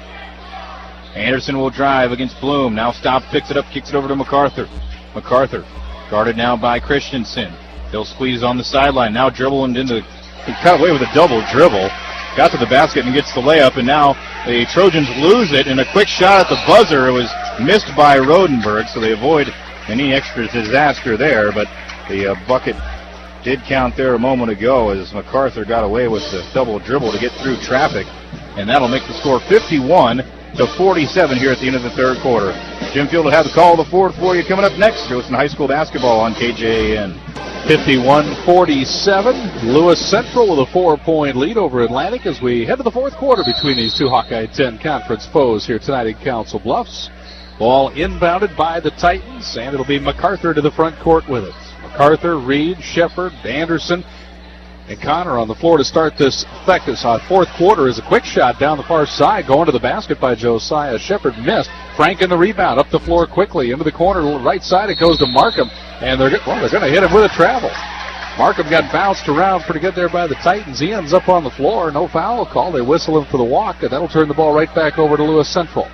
Anderson will drive against Bloom. Now stops, picks it up, kicks it over to MacArthur. MacArthur guarded now by Christensen. He'll squeeze on the sideline. Now dribbling into... He cut away with a double dribble. Got to the basket and gets the layup, and now the Trojans lose it. And a quick shot at the buzzer. It was missed by Rodenberg, so they avoid any extra disaster there. But the bucket did count there a moment ago as MacArthur got away with the double dribble to get through traffic. And that'll make the score 51-47 here at the end of the third quarter. Jim Field will have the call of the fourth for you coming up next. You're listening to high school basketball on KJAN. 51-47. Lewis Central with a 4-point lead over Atlantic as we head to the fourth quarter between these two Hawkeye 10 conference foes here tonight in Council Bluffs. Ball inbounded by the Titans, and it'll be MacArthur to the front court with it. MacArthur, Reed, Shepard, Anderson, and Connor on the floor to start this effective fourth quarter. Is a quick shot down the far side, going to the basket by Josiah. Shepard missed. Frank in the rebound, up the floor quickly, into the corner, right side. It goes to Markham, and they're going to hit him with a travel. Markham got bounced around pretty good there by the Titans. He ends up on the floor. No foul call. They whistle him for the walk, and that'll turn the ball right back over to Lewis Central.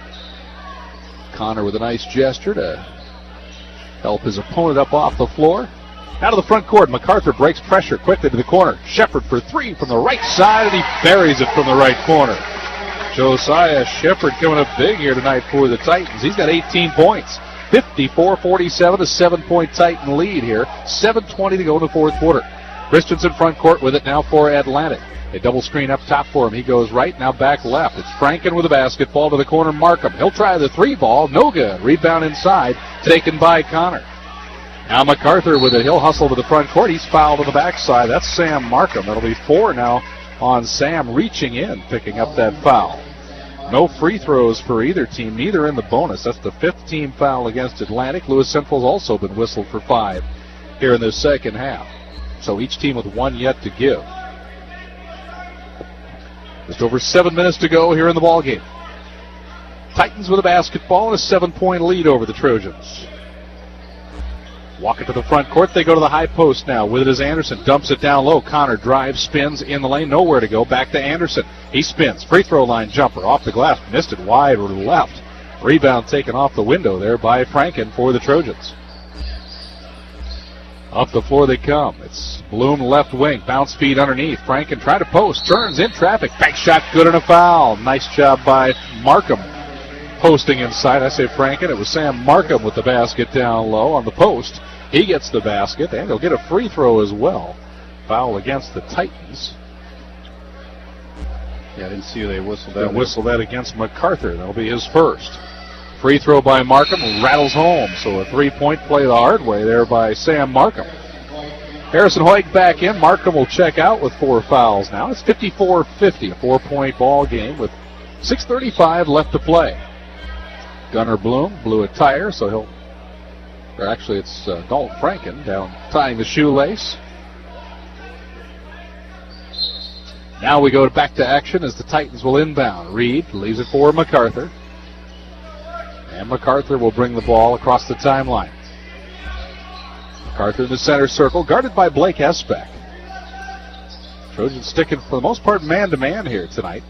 Connor with a nice gesture to help his opponent up off the floor. Out of the front court, MacArthur breaks pressure quickly to the corner. Shepard for three from the right side, and he buries it from the right corner. Josiah Shepard coming up big here tonight for the Titans. He's got 18 points. 54-47, a 7-point Titan lead here. 7:20 to go in the fourth quarter. Christensen front court with it now for Atlantic. A double screen up top for him. He goes right, now back left. It's Franken with a basketball to the corner. Markham. He'll try the three ball. No good. Rebound inside. Taken by Connor. Now MacArthur with it. He'll hustle to the front court. He's fouled on the backside. That's Sam Markham. That'll be 4 now on Sam reaching in, picking up that foul. No free throws for either team, neither in the bonus. That's the 5th team foul against Atlantic. Lewis Central's also been whistled for 5 here in the second half. So each team with 1 yet to give. Just over 7 minutes to go here in the ballgame. Titans with a basketball and a 7-point lead over the Trojans. Walk it to the front court. They go to the high post now. With it is Anderson. Dumps it down low. Connor drives, spins in the lane. Nowhere to go. Back to Anderson. He spins. Free throw line jumper off the glass. Missed it wide or left. Rebound taken off the window there by Franken for the Trojans. Up the floor they come. It's Bloom left wing. Bounce feed underneath. Franken trying to post. Turns in traffic. Bank shot good and a foul. Nice job by Markham. Posting inside. I say Franken. It was Sam Markham with the basket down low on the post. He gets the basket, and he'll get a free throw as well. Foul against the Titans. Yeah, I didn't see they whistled that. They'll whistle that against MacArthur. That'll be his first. Free throw by Markham rattles home. So a three-point play the hard way there by Sam Markham. Harrison Hoyt back in. Markham will check out with 4 fouls now. It's 54-50, a 4-point ball game with 6:35 left to play. Gunnar Bloom blew a tire, so he'll... Or actually, it's Dalton Franken down tying the shoelace. Now we go back to action as the Titans will inbound. Reed leaves it for MacArthur. And MacArthur will bring the ball across the timeline. MacArthur in the center circle, guarded by Blake Esbeck. Trojans sticking, for the most part, man-to-man here tonight.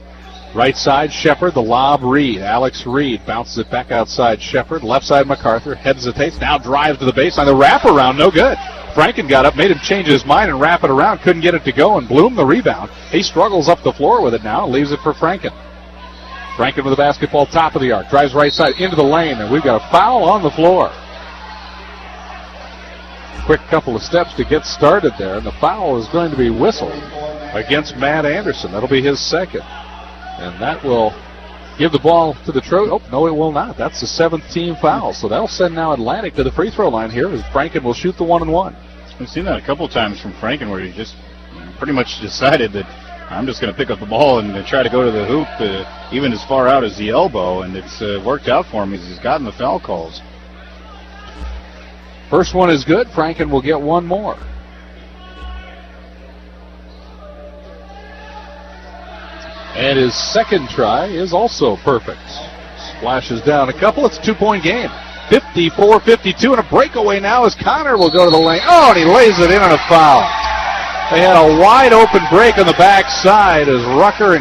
Right side, Shepard, the lob, Reed. Alex Reed bounces it back outside Shepard. Left side, MacArthur hesitates, now drives to the baseline. The wraparound, no good. Franken got up, made him change his mind and wrap it around. Couldn't get it to go, and Bloom the rebound. He struggles up the floor with it now, leaves it for Franken. Franken with the basketball, top of the arc. Drives right side into the lane, and we've got a foul on the floor. Quick couple of steps to get started there, and the foul is going to be whistled against Matt Anderson. That'll be his second. And that will give the ball to the Trojans. Oh, no, it will not. That's the 7th team foul. So that'll send now Atlantic to the free throw line here as Franken will shoot the 1-and-1. We've seen that a couple times from Franken where he just pretty much decided that I'm just going to pick up the ball and try to go to the hoop, even as far out as the elbow, and it's worked out for him as he's gotten the foul calls. First one is good. Franken will get one more. And his second try is also perfect. Splashes down a couple. It's a 2-point game. 54-52, and a breakaway now as Connor will go to the lane. Oh, and he lays it in on a foul. They had a wide open break on the backside as MacArthur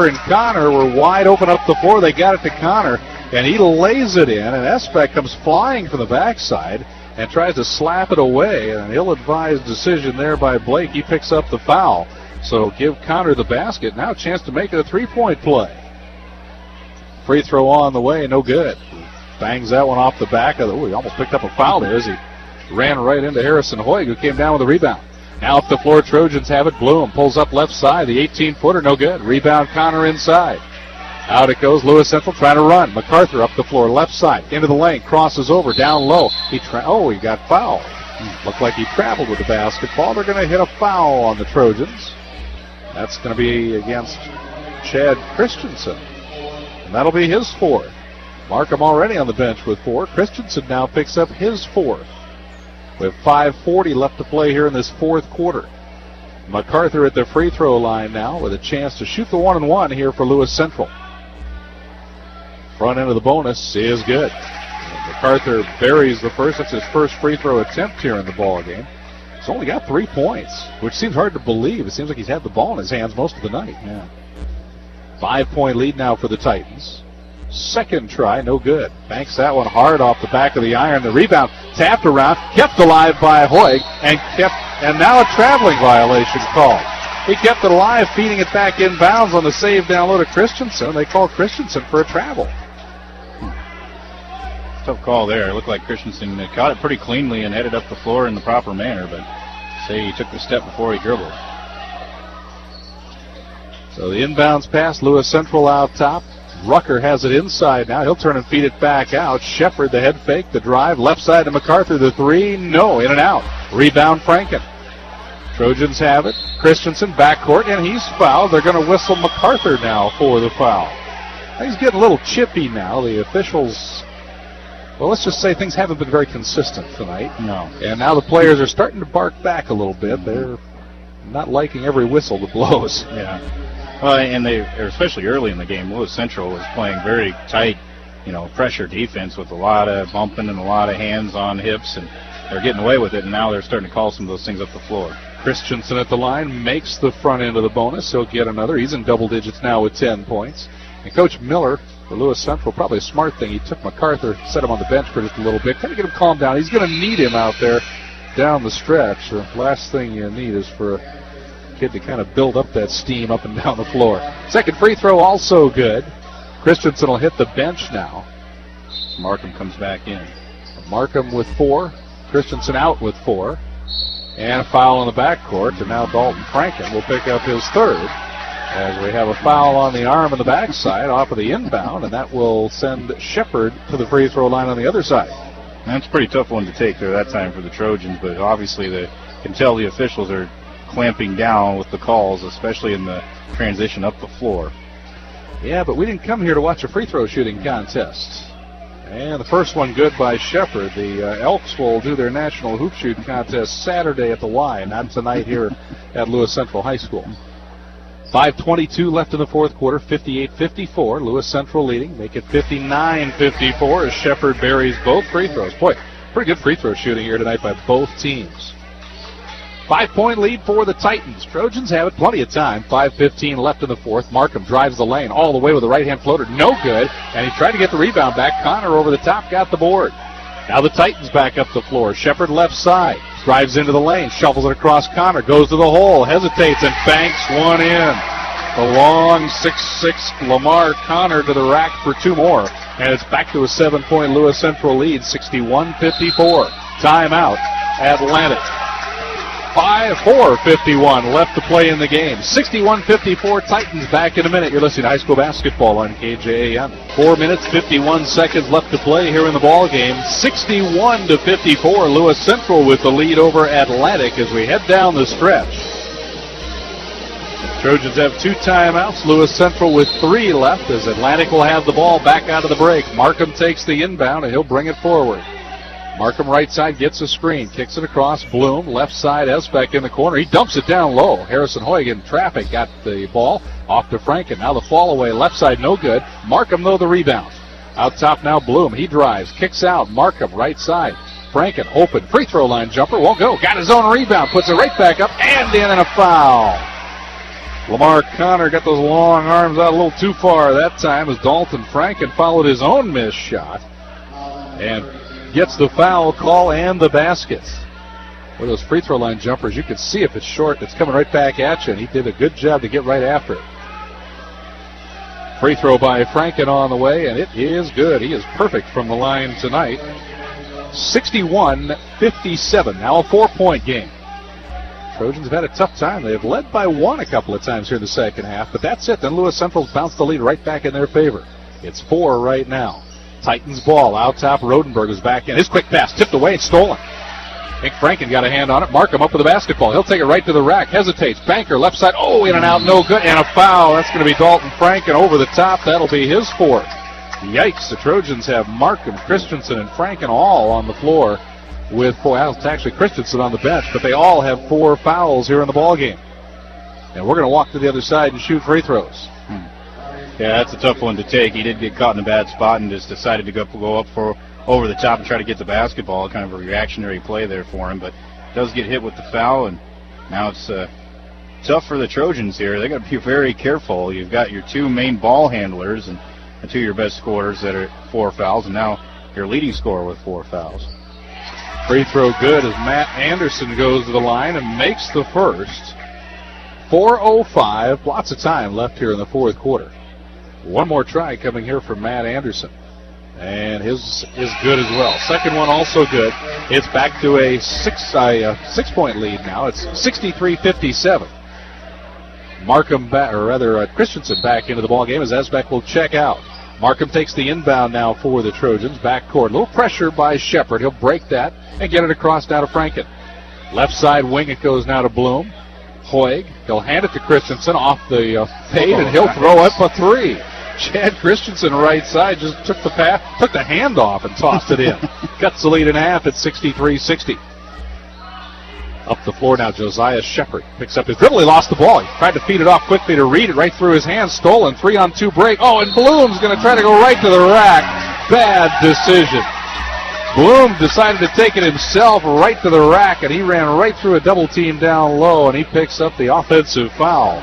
and Connor were wide open up the floor. They got it to Connor, and he lays it in, and Esbeck comes flying from the backside and tries to slap it away. An ill-advised decision there by Blake. He picks up the foul. So give Connor the basket. Now a chance to make it a 3-point play. Free throw on the way, no good. Bangs that one off the back of the... Ooh, he almost picked up a foul there as he ran right into Harrison Hoyt, who came down with the rebound. Now up the floor, Trojans have it. Bloom pulls up left side. The 18-footer, no good. Rebound, Connor inside. Out it goes, Lewis Central trying to run. MacArthur up the floor, left side, into the lane, crosses over, down low. He got fouled. Looked like he traveled with the basketball. They're going to hit a foul on the Trojans. That's going to be against Chad Christensen. And that'll be his 4th. Markham already on the bench with 4. Christensen now picks up his 4th. With 5:40 left to play here in this 4th quarter. MacArthur at the free throw line now with a chance to shoot the 1-and-1 here for Lewis Central. Front end of the bonus is good. MacArthur buries the first. That's his first free throw attempt here in the ball game. He's only got 3 points, which seems hard to believe. It seems like he's had the ball in his hands most of the night. Yeah. 5-point lead now for the Titans. Second try, no good. Banks that one hard off the back of the iron. The rebound tapped around, kept alive by Hoyt, and now a traveling violation called. He kept it alive, feeding it back inbounds on the save down low to Christensen. They called Christensen for a travel. Tough call there. It looked like Christensen caught it pretty cleanly and headed up the floor in the proper manner, but say he took the step before he dribbled. So the inbounds pass, Lewis Central out top. Rucker has it inside now. He'll turn and feed it back out. Shepard, the head fake, the drive. Left side to MacArthur, the 3. No, in and out. Rebound, Franken. Trojans have it. Christensen, backcourt, and he's fouled. They're going to whistle MacArthur now for the foul. He's getting a little chippy now. The officials, well, let's just say things haven't been very consistent tonight. No. And now the players are starting to bark back a little bit. They're not liking every whistle that blows. Yeah. Well, and they, especially early in the game, Lewis Central was playing very tight, pressure defense with a lot of bumping and a lot of hands on hips, and they're getting away with it, and now they're starting to call some of those things up the floor. Christensen at the line makes the front end of the bonus. He'll get another. He's in double digits now with 10 points. And Coach Miller For Lewis Central, probably a smart thing. He took MacArthur, set him on the bench for just a little bit, kind of get him calmed down. He's going to need him out there down the stretch. The last thing you need is for a kid to kind of build up that steam up and down the floor. Second free throw also good. Christensen will hit the bench now. Markham comes back in. Markham with 4. Christensen out with 4. And a foul on the backcourt. And now Dalton Franken will pick up his third, as we have a foul on the arm and the backside off of the inbound, and that will send Shepard to the free throw line on the other side. That's a pretty tough one to take there that time for the Trojans, but obviously they can tell the officials are clamping down with the calls, especially in the transition up the floor. Yeah, but we didn't come here to watch a free throw shooting contest. And the first one good by Shepard. The Elks will do their national hoop shooting contest Saturday at the Y, not tonight here at Lewis Central High School. 5:22 left in the fourth quarter, 58-54. Lewis Central leading. Make it 59-54 as Shepard buries both free throws. Boy, pretty good free throw shooting here tonight by both teams. 5-point lead for the Titans. Trojans have it, plenty of time. 5:15 left in the fourth. Markham drives the lane all the way with a right-hand floater. No good. And he tried to get the rebound back. Connor over the top got the board. Now the Titans back up the floor. Shepard left side. Drives into the lane. Shuffles it across Connor. Goes to the hole. Hesitates and banks one in. The long 6'6" Lamar Connor to the rack for 2 more. And it's back to a 7-point Lewis Central lead. 61-54. Timeout. Atlantic. 4:51 left to play in the game. 61-54, Titans back in a minute. You're listening to high school basketball on KJAN. 4 minutes, 51 seconds left to play here in the ball game. 61-54, Lewis Central with the lead over Atlantic as we head down the stretch. Trojans have 2 timeouts. Lewis Central with 3 left as Atlantic will have the ball back out of the break. Markham takes the inbound and he'll bring it forward. Markham right side gets a screen, kicks it across. Bloom, left side, Esbeck in the corner. He dumps it down low. Harrison Hoyg in traffic got the ball off to Franken. Now the fall away, left side, no good. Markham, though, the rebound. Out top now, Bloom. He drives, kicks out. Markham, right side. Franken, open, free throw line jumper, won't go. Got his own rebound, puts it right back up, and in, and a foul. Lamar Connor got those long arms out a little too far that time as Dalton Franken followed his own missed shot. And gets the foul call and the basket. With those free throw line jumpers, you can see if it's short, it's coming right back at you, and he did a good job to get right after it. Free throw by Franken on the way, and it is good. He is perfect from the line tonight. 61-57, now a 4-point game. Trojans have had a tough time. They have led by 1 a couple of times here in the second half, but that's it. Then Lewis Central's bounced the lead right back in their favor. It's 4 right now. Titans ball, out top, Rodenberg is back in. His quick pass, tipped away and stolen. I think Franken got a hand on it. Markham up with the basketball. He'll take it right to the rack, hesitates. Banker, left side, in and out, no good, and a foul. That's going to be Dalton Franken over the top. That'll be his 4th. Yikes, the Trojans have Markham, Christensen, and Franken all on the floor with 4. Well, it's actually Christensen on the bench, but they all have 4 fouls here in the ballgame. And we're going to walk to the other side and shoot free throws. Yeah, that's a tough one to take. He did get caught in a bad spot and just decided to go up for over the top and try to get the basketball. Kind of a reactionary play there for him, but does get hit with the foul, and now it's tough for the Trojans here. They got to be very careful. You've got your 2 main ball handlers and 2 of your best scorers that are 4 fouls, and now your leading scorer with 4 fouls. Free throw good as Matt Anderson goes to the line and makes the first. 4:05, lots of time left here in the fourth quarter. One more try coming here from Matt Anderson. And his is good as well. Second one also good. It's back to a 6-point lead now. It's 63-57. Markham Christensen back into the ball game as Esbeck will check out. Markham takes the inbound now for the Trojans. Backcourt. A little pressure by Shepard. He'll break that and get it across now to Franken. Left side wing it goes now to Bloom. Hoyg. He'll hand it to Christensen off the fade, and he'll throw up a 3. Chad Christensen right side just took the hand off and tossed it in. Cuts the lead in half at 63-60. Up the floor now, Josiah Shepard picks up his dribble. He lost the ball. He tried to feed it off quickly to Reed. It right through his hands. Stolen. 3-on-2 break. And Bloom's going to try to go right to the rack. Bad decision. Bloom decided to take it himself right to the rack, and he ran right through a double team down low, and he picks up the offensive foul.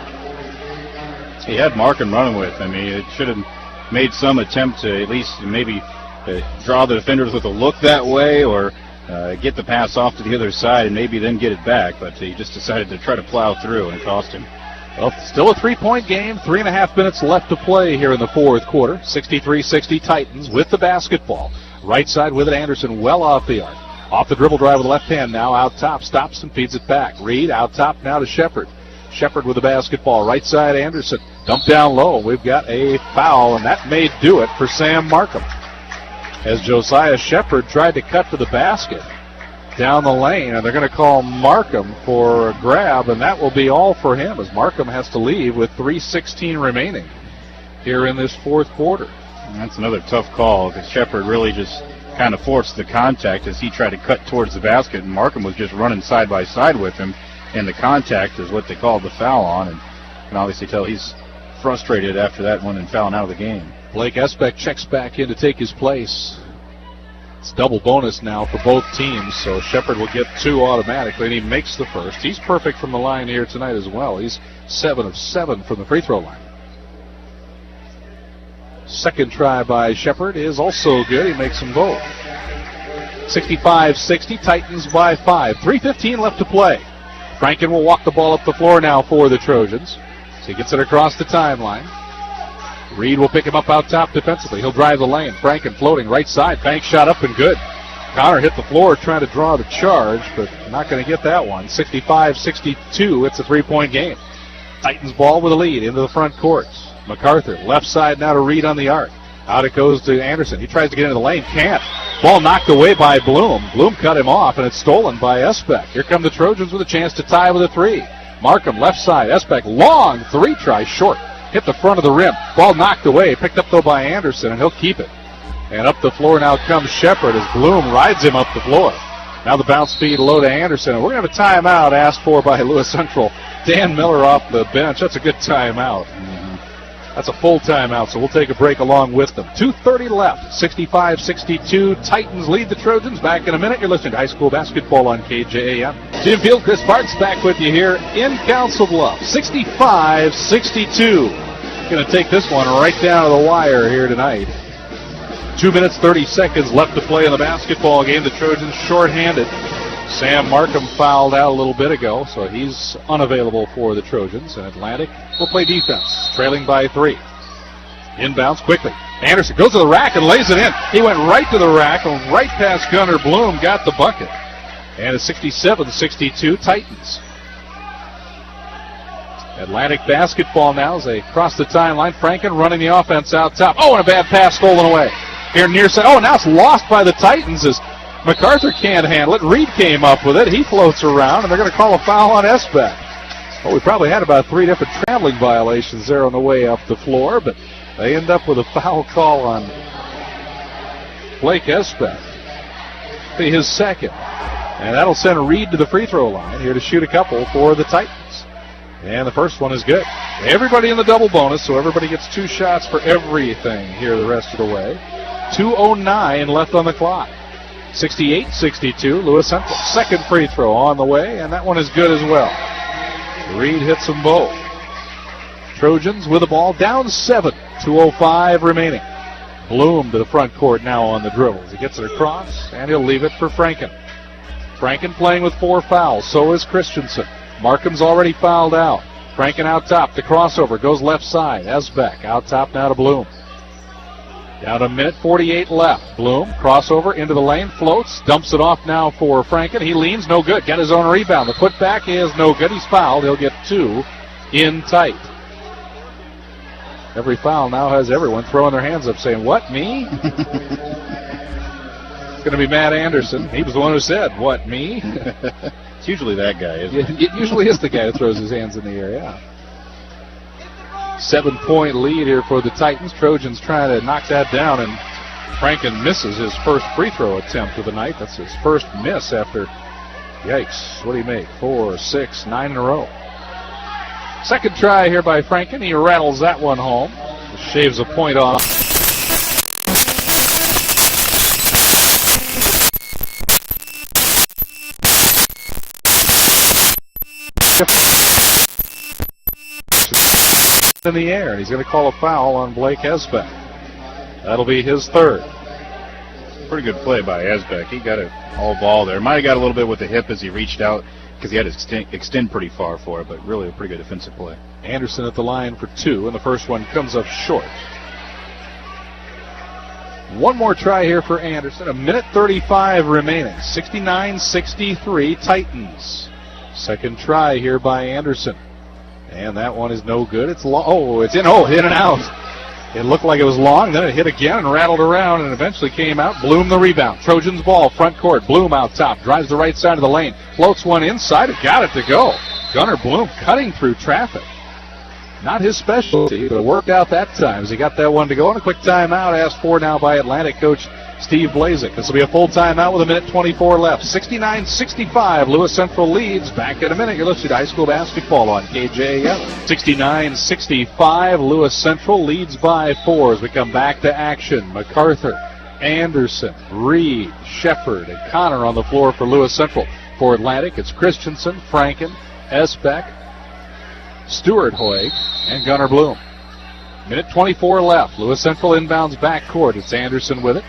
He had Markham running with him. It should have made some attempt to at least maybe draw the defenders with a look that way, or get the pass off to the other side and maybe then get it back, but he just decided to try to plow through, and it cost him. Well, still a 3-point game, 3.5 minutes left to play here in the fourth quarter. 63-60 Titans with the basketball. Right side with it, Anderson well off the arc. Off the dribble drive with the left hand now, out top, stops and feeds it back. Reed out top now to Shepard. Shepard with the basketball. Right side, Anderson. Dump down low. We've got a foul, and that may do it for Sam Markham. As Josiah Shepard tried to cut to the basket down the lane, and they're going to call Markham for a grab, and that will be all for him as Markham has to leave with 3:16 remaining here in this fourth quarter. And that's another tough call because Shepard really just kind of forced the contact as he tried to cut towards the basket, and Markham was just running side by side with him, and the contact is what they called the foul on, and you can obviously tell he's frustrated after that one and fouling out of the game. Blake Esbeck checks back in to take his place. It's double bonus now for both teams, so Shepard will get 2 automatically, and he makes the first. He's perfect from the line here tonight as well. He's 7 of 7 from the free throw line. Second try by Shepard is also good. He makes them both. 65-60, Titans by 5. 3:15 left to play. Franken will walk the ball up the floor now for the Trojans. So he gets it across the timeline. Reed will pick him up out top defensively. He'll drive the lane. Franken floating right side. Bank shot up and good. Connor hit the floor trying to draw the charge, but not going to get that one. 65-62. It's a 3-point game. Titans ball with a lead into the front court. MacArthur left side now to Reed on the arc. Out it goes to Anderson. He tries to get into the lane. Can't. Ball knocked away by Bloom. Bloom cut him off, and it's stolen by Esbeck. Here come the Trojans with a chance to tie with a 3. Markham left side. Esbeck long 3 try short. Hit the front of the rim. Ball knocked away. Picked up, though, by Anderson, and he'll keep it. And up the floor now comes Shepard as Bloom rides him up the floor. Now the bounce feed low to Anderson. And we're going to have a timeout asked for by Lewis Central. Dan Miller off the bench. That's a good timeout. That's a full timeout, so we'll take a break along with them. 2:30 left. 65-62. Titans lead the Trojans. Back in a minute. You're listening to high school basketball on KJAN. Jim Field, Chris Parks back with you here in Council Bluff. 65-62. Going to take this one right down to the wire here tonight. 2 minutes, 30 seconds left to play in the basketball game. The Trojans shorthanded. Sam Markham fouled out a little bit ago, so he's unavailable for the Trojans. And Atlantic will play defense, trailing by 3. Inbounds quickly. Anderson goes to the rack and lays it in. He went right to the rack, right past Gunnar Bloom, got the bucket. And it's 67-62 Titans. Atlantic basketball now as they cross the timeline. Franken running the offense out top. Oh, and a bad pass stolen away. Here near side. Oh, now it's lost by the Titans as MacArthur can't handle it. Reed came up with it. He floats around, and they're going to call a foul on Esbeck. Well, we probably had about 3 different traveling violations there on the way up the floor, but they end up with a foul call on Blake Esbeck. Be his second. And that'll send Reed to the free throw line here to shoot a couple for the Titans. And the first one is good. Everybody in the double bonus, so everybody gets 2 shots for everything here the rest of the way. 2:09 left on the clock. 68-62, Lewis Central. Second free throw on the way, and that one is good as well. Reed hits them both. Trojans with the ball down 7. 2:05 remaining. Bloom to the front court now on the dribbles. He gets it across, and he'll leave it for Franken. Franken playing with 4 fouls. So is Christensen. Markham's already fouled out. Franken out top. The crossover goes left side. Esbeck out top now to Bloom. Down a minute 48 left. Bloom, crossover into the lane, floats, dumps it off now for Franken. He leans, no good. Got his own rebound. The putback is no good. He's fouled. He'll get 2 in tight. Every foul now has everyone throwing their hands up saying, what, me? It's going to be Matt Anderson. He was the one who said, what, me? It's usually that guy, isn't it? It usually is the guy who throws his hands in the air, yeah. 7-point lead here for the Titans. Trojans trying to knock that down, and Franken misses his first free throw attempt of the night. That's his first miss after, yikes, what do you make? 4, 6, 9 in a row. Second try here by Franken. He rattles that one home. Shaves a point off. In the air, and he's going to call a foul on Blake Esbeck. That'll be his third. Pretty good play by Asbeck. He got it all ball there. Might have got a little bit with the hip as he reached out because he had to extend pretty far for it, but really a pretty good defensive play. Anderson at the line for 2, and the first one comes up short. One more try here for Anderson. 1:35 remaining. 69-63 Titans. Second try here by Anderson. And that one is no good. It's long. Oh, it's in. Oh, in and out. It looked like it was long. Then it hit again and rattled around and eventually came out. Bloom the rebound. Trojans ball, front court. Bloom out top. Drives the right side of the lane. Floats one inside and got it to go. Gunnar Bloom cutting through traffic. Not his specialty, but it worked out that time as he got that one to go. And a quick timeout asked for now by Atlantic coach Steve Blazek. This will be a full timeout with 1:24 left. 69-65, Lewis Central leads. Back in a minute. You're listening to high school basketball on KJAN. 69-65, Lewis Central leads by 4 as we come back to action. MacArthur, Anderson, Reed, Shepard, and Connor on the floor for Lewis Central. For Atlantic, it's Christensen, Franken, Esbeck, Stuart Hoig, and Gunnar Bloom. 1:24 left. Lewis Central inbounds backcourt. It's Anderson with it.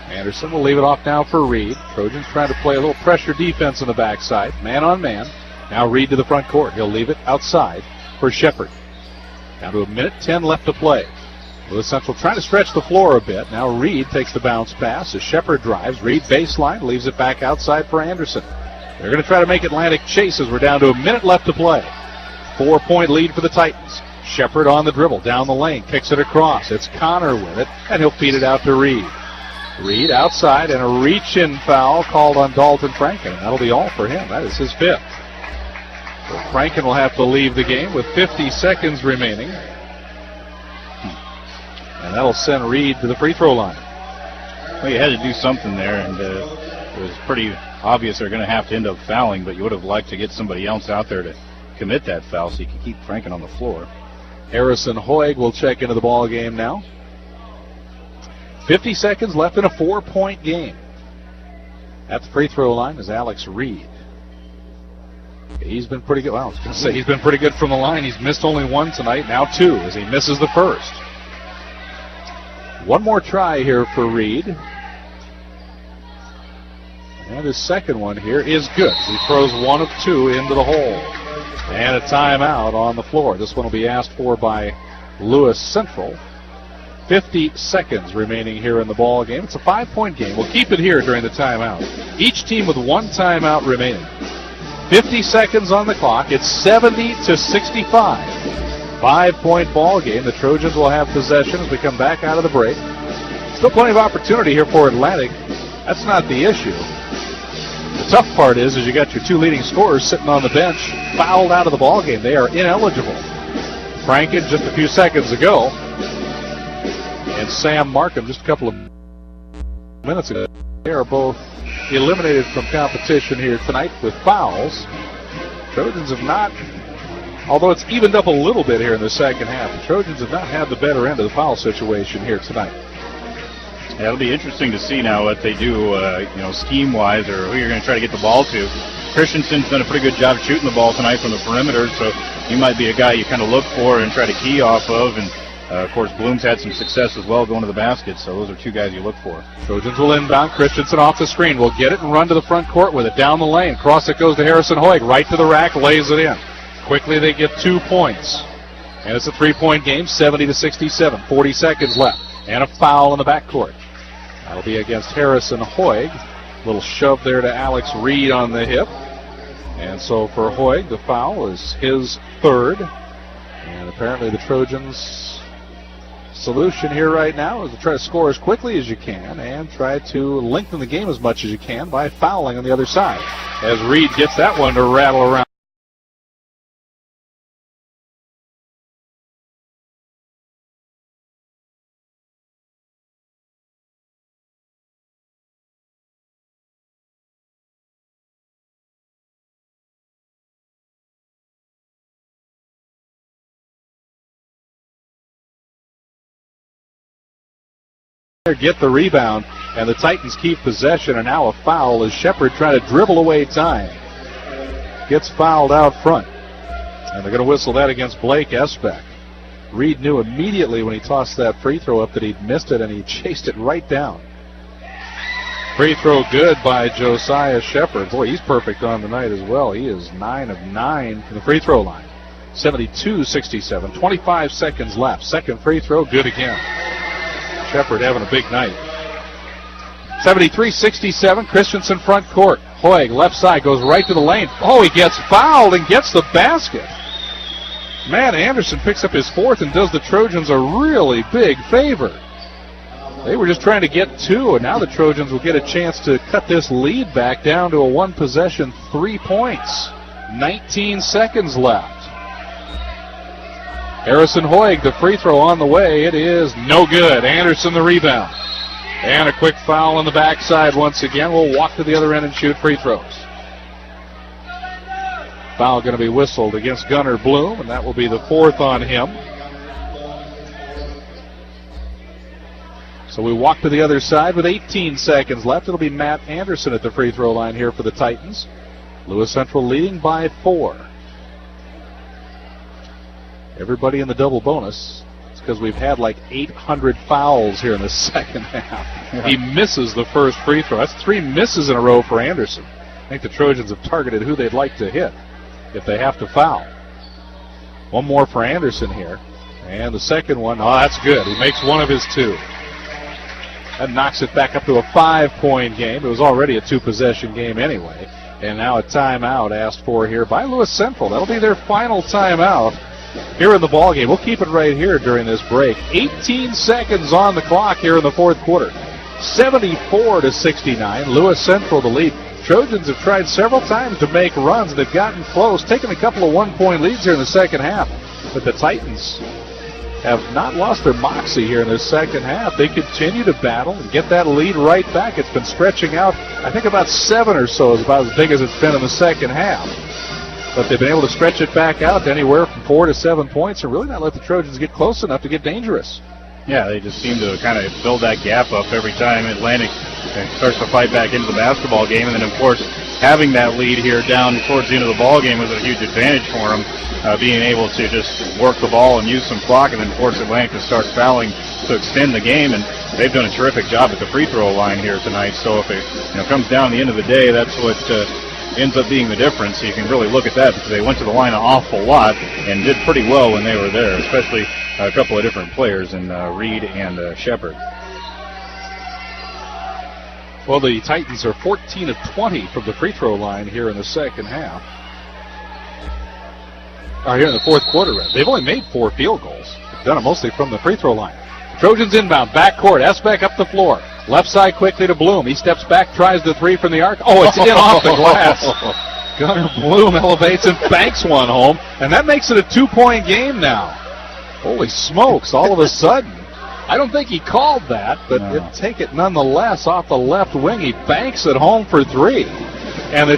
Anderson will leave it off now for Reed. Trojans trying to play a little pressure defense on the backside. Man on man. Now Reed to the front court. He'll leave it outside for Shepard. Down to 1:10 left to play. Lewis Central trying to stretch the floor a bit. Now Reed takes the bounce pass as Shepard drives. Reed baseline, leaves it back outside for Anderson. They're going to try to make Atlantic chase as we're down to 1 minute left to play. 4-point lead for the Titans. Shepard on the dribble, down the lane, kicks it across. It's Connor with it, and he'll feed it out to Reed. Reed outside, and a reach-in foul called on Dalton Franken, and that'll be all for him. That is his 5th. So Franken will have to leave the game with 50 seconds remaining. And that'll send Reed to the free throw line. Well, you had to do something there, and it was pretty obvious they're going to have to end up fouling, but you would have liked to get somebody else out there to commit that foul so you can keep Franken on the floor. Harrison Hoig will check into the ball game now. 50 seconds left in a 4-point game. At the free throw line is Alex Reed. He's been pretty good. Well, I was going to say he's been pretty good from the line. He's missed only 1 tonight, now 2 as he misses the first. One more try here for Reed. And his second one here is good. He throws 1 of 2 into the hole. And a timeout on the floor. This one will be asked for by Lewis Central. 50 seconds remaining here in the ball game. It's a 5-point game. We'll keep it here during the timeout. Each team with 1 timeout remaining. 50 seconds on the clock. It's 70-65. 5-point ball game. The Trojans will have possession as we come back out of the break. Still plenty of opportunity here for Atlantic. That's not the issue. The tough part is you got your 2 leading scorers sitting on the bench, fouled out of the ball game. They are ineligible. Franken just a few seconds ago, and Sam Markham just a couple of minutes ago. They are both eliminated from competition here tonight with fouls. Trojans have not, although it's evened up a little bit here in the second half, the Trojans have not had the better end of the foul situation here tonight. Yeah, it'll be interesting to see now what they do, scheme-wise, or who you're going to try to get the ball to. Christensen's done a pretty good job shooting the ball tonight from the perimeter, so he might be a guy you kind of look for and try to key off of. And, of course, Bloom's had some success as well going to the basket, so those are 2 guys you look for. Trojans will inbound. Christensen off the screen. Will get it and run to the front court with it. Down the lane. Cross it goes to Harrison Hoig. Right to the rack. Lays it in. Quickly they get 2 points. And it's a 3-point game, 70-67. 40 seconds left. And a foul in the backcourt. That'll be against Harrison Hoig. Little shove there to Alex Reed on the hip. And so for Hoig, the foul is his 3rd. And apparently the Trojans' solution here right now is to try to score as quickly as you can and try to lengthen the game as much as you can by fouling on the other side. As Reed gets that one to rattle around. Get the rebound, and the Titans keep possession, and now a foul as Shepard trying to dribble away time. Gets fouled out front. And they're going to whistle that against Blake Esbeck. Reed knew immediately when he tossed that free throw up that he'd missed it, and he chased it right down. Free throw good by Josiah Shepard. Boy, he's perfect on the night as well. He is 9 of 9 from the free throw line. 72-67. 25 seconds left. Second free throw, good again. Shepard having a big night. 73-67. Christensen front court. Hoig left side goes right to the lane. Oh, he gets fouled and gets the basket. Matt Anderson picks up his fourth and does the Trojans a really big favor. They were just trying to get 2, and now the Trojans will get a chance to cut this lead back down to a 1-possession, 3 points. 19 seconds left. Harrison Hoig, the free throw on the way. It is no good. Anderson the rebound. And a quick foul on the backside once again. We'll walk to the other end and shoot free throws. Foul going to be whistled against Gunnar Bloom, and that will be the 4th on him. So we walk to the other side with 18 seconds left. It'll be Matt Anderson at the free throw line here for the Titans. Lewis Central leading by 4. Everybody in the double bonus. It's because we've had like 800 fouls here in the second half. Yeah. He misses the first free throw. That's 3 misses in a row for Anderson. I think the Trojans have targeted who they'd like to hit if they have to foul. One more for Anderson here. And the second one, oh, that's good. He makes one of his 2. That knocks it back up to a 5-point game. It was already a 2-possession game anyway. And now a timeout asked for here by Lewis Central. That'll be their final timeout here in the ballgame. We'll keep it right here during this break. 18 seconds on the clock here in the fourth quarter. 74-69. Lewis Central the lead. Trojans have tried several times to make runs. They've gotten close, taken a couple of 1-point leads here in the second half. But the Titans have not lost their moxie here in the second half. They continue to battle and get that lead right back. It's been stretching out, I think about 7 or so is about as big as it's been in the second half. But they've been able to stretch it back out to anywhere from 4 to 7 points and really not let the Trojans get close enough to get dangerous. Yeah, they just seem to kind of build that gap up every time Atlantic starts to fight back into the basketball game. And then, of course, having that lead here down towards the end of the ball game was a huge advantage for them, being able to just work the ball and use some clock and then force Atlantic to start fouling to extend the game. And they've done a terrific job at the free throw line here tonight. So if it comes down to the end of the day, that's what ends up being the difference. So you can really look at that because they went to the line an awful lot and did pretty well when they were there, especially a couple of different players in Reed and Shepard. Well, the Titans are 14 of 20 from the free throw line here in the second half. Here in the fourth quarter. They've only made 4 field goals. They've done it mostly from the free throw line. Trojans inbound, backcourt, Esbeck up the floor. Left side quickly to Bloom. He steps back, tries the 3 from the arc. Oh, it's in off the glass. Gunnar Bloom elevates and banks one home, and that makes it a 2-point game now. Holy smokes, all of a sudden. I don't think he called that, but no. Take it nonetheless off the left wing. He banks it home for 3. And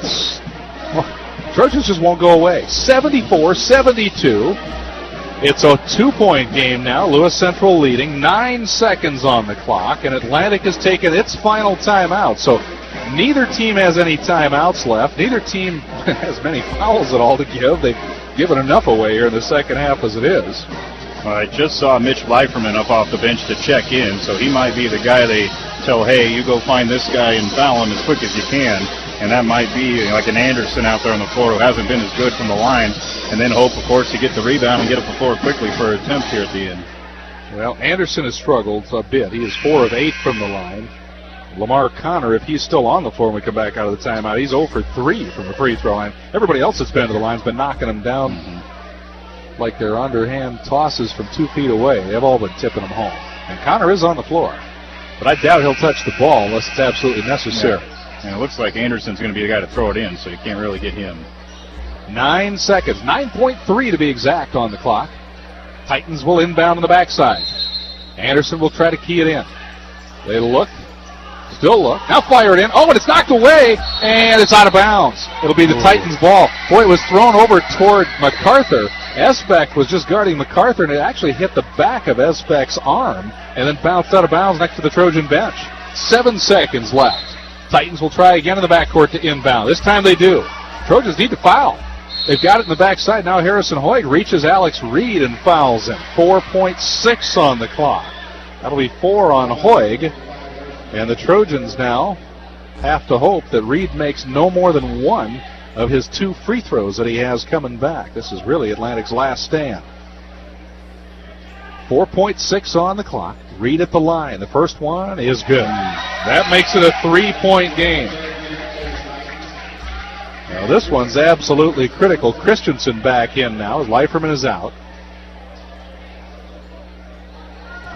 Trojans just won't go away. 74-72. It's a 2-point game now. Lewis Central leading. 9 seconds on the clock, and Atlantic has taken its final timeout. So neither team has any timeouts left. Neither team has many fouls at all to give. They've given enough away here in the second half as it is. I just saw Mitch Leiferman up off the bench to check in, so he might be the guy they tell, hey, you go find this guy and foul him as quick as you can. And that might be like an Anderson out there on the floor who hasn't been as good from the line. And then hope, of course, to get the rebound and get up the floor quickly for an attempt here at the end. Well, Anderson has struggled a bit. He is 4 of 8 from the line. Lamar Connor, if he's still on the floor when we come back out of the timeout, he's 0 for 3 from the free throw line. Everybody else that's been to the line has been knocking them down like they're underhand tosses from 2 feet away. They've all been tipping them home. And Connor is on the floor. But I doubt he'll touch the ball unless it's absolutely necessary. Yeah. And it looks like Anderson's going to be the guy to throw it in, so you can't really get him. 9 seconds, 9.3 to be exact on the clock. Titans will inbound on the backside. Anderson will try to key it in. They look, still look, now fire it in. Oh, and it's knocked away, and it's out of bounds. It'll be the Titans' ball. Boy, it was thrown over toward MacArthur. Esbeck was just guarding MacArthur, and it actually hit the back of Esbeck's arm and then bounced out of bounds next to the Trojan bench. 7 seconds left. Titans will try again in the backcourt to inbound. This time they do. Trojans need to foul. They've got it in the backside. Now Harrison Hoyt reaches Alex Reed and fouls him. 4.6 on the clock. That'll be 4 on Hoyt. And the Trojans now have to hope that Reed makes no more than 1 of his 2 free throws that he has coming back. This is really Atlantic's last stand. 4.6 on the clock. Reed at the line. The first one is good. That makes it a 3-point game. Now this one's absolutely critical. Christensen back in now as Leiferman is out.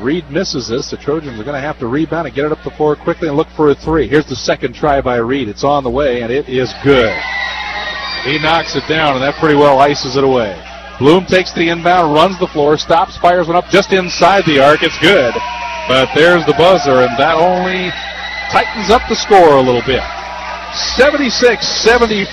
Reed misses this. The Trojans are going to have to rebound and get it up the floor quickly and look for a 3. Here's the second try by Reed. It's on the way, and it is good. He knocks it down, and that pretty well ices it away. Bloom takes the inbound, runs the floor, stops, fires one up just inside the arc. It's good. But there's the buzzer, and that only tightens up the score a little bit. 76-74.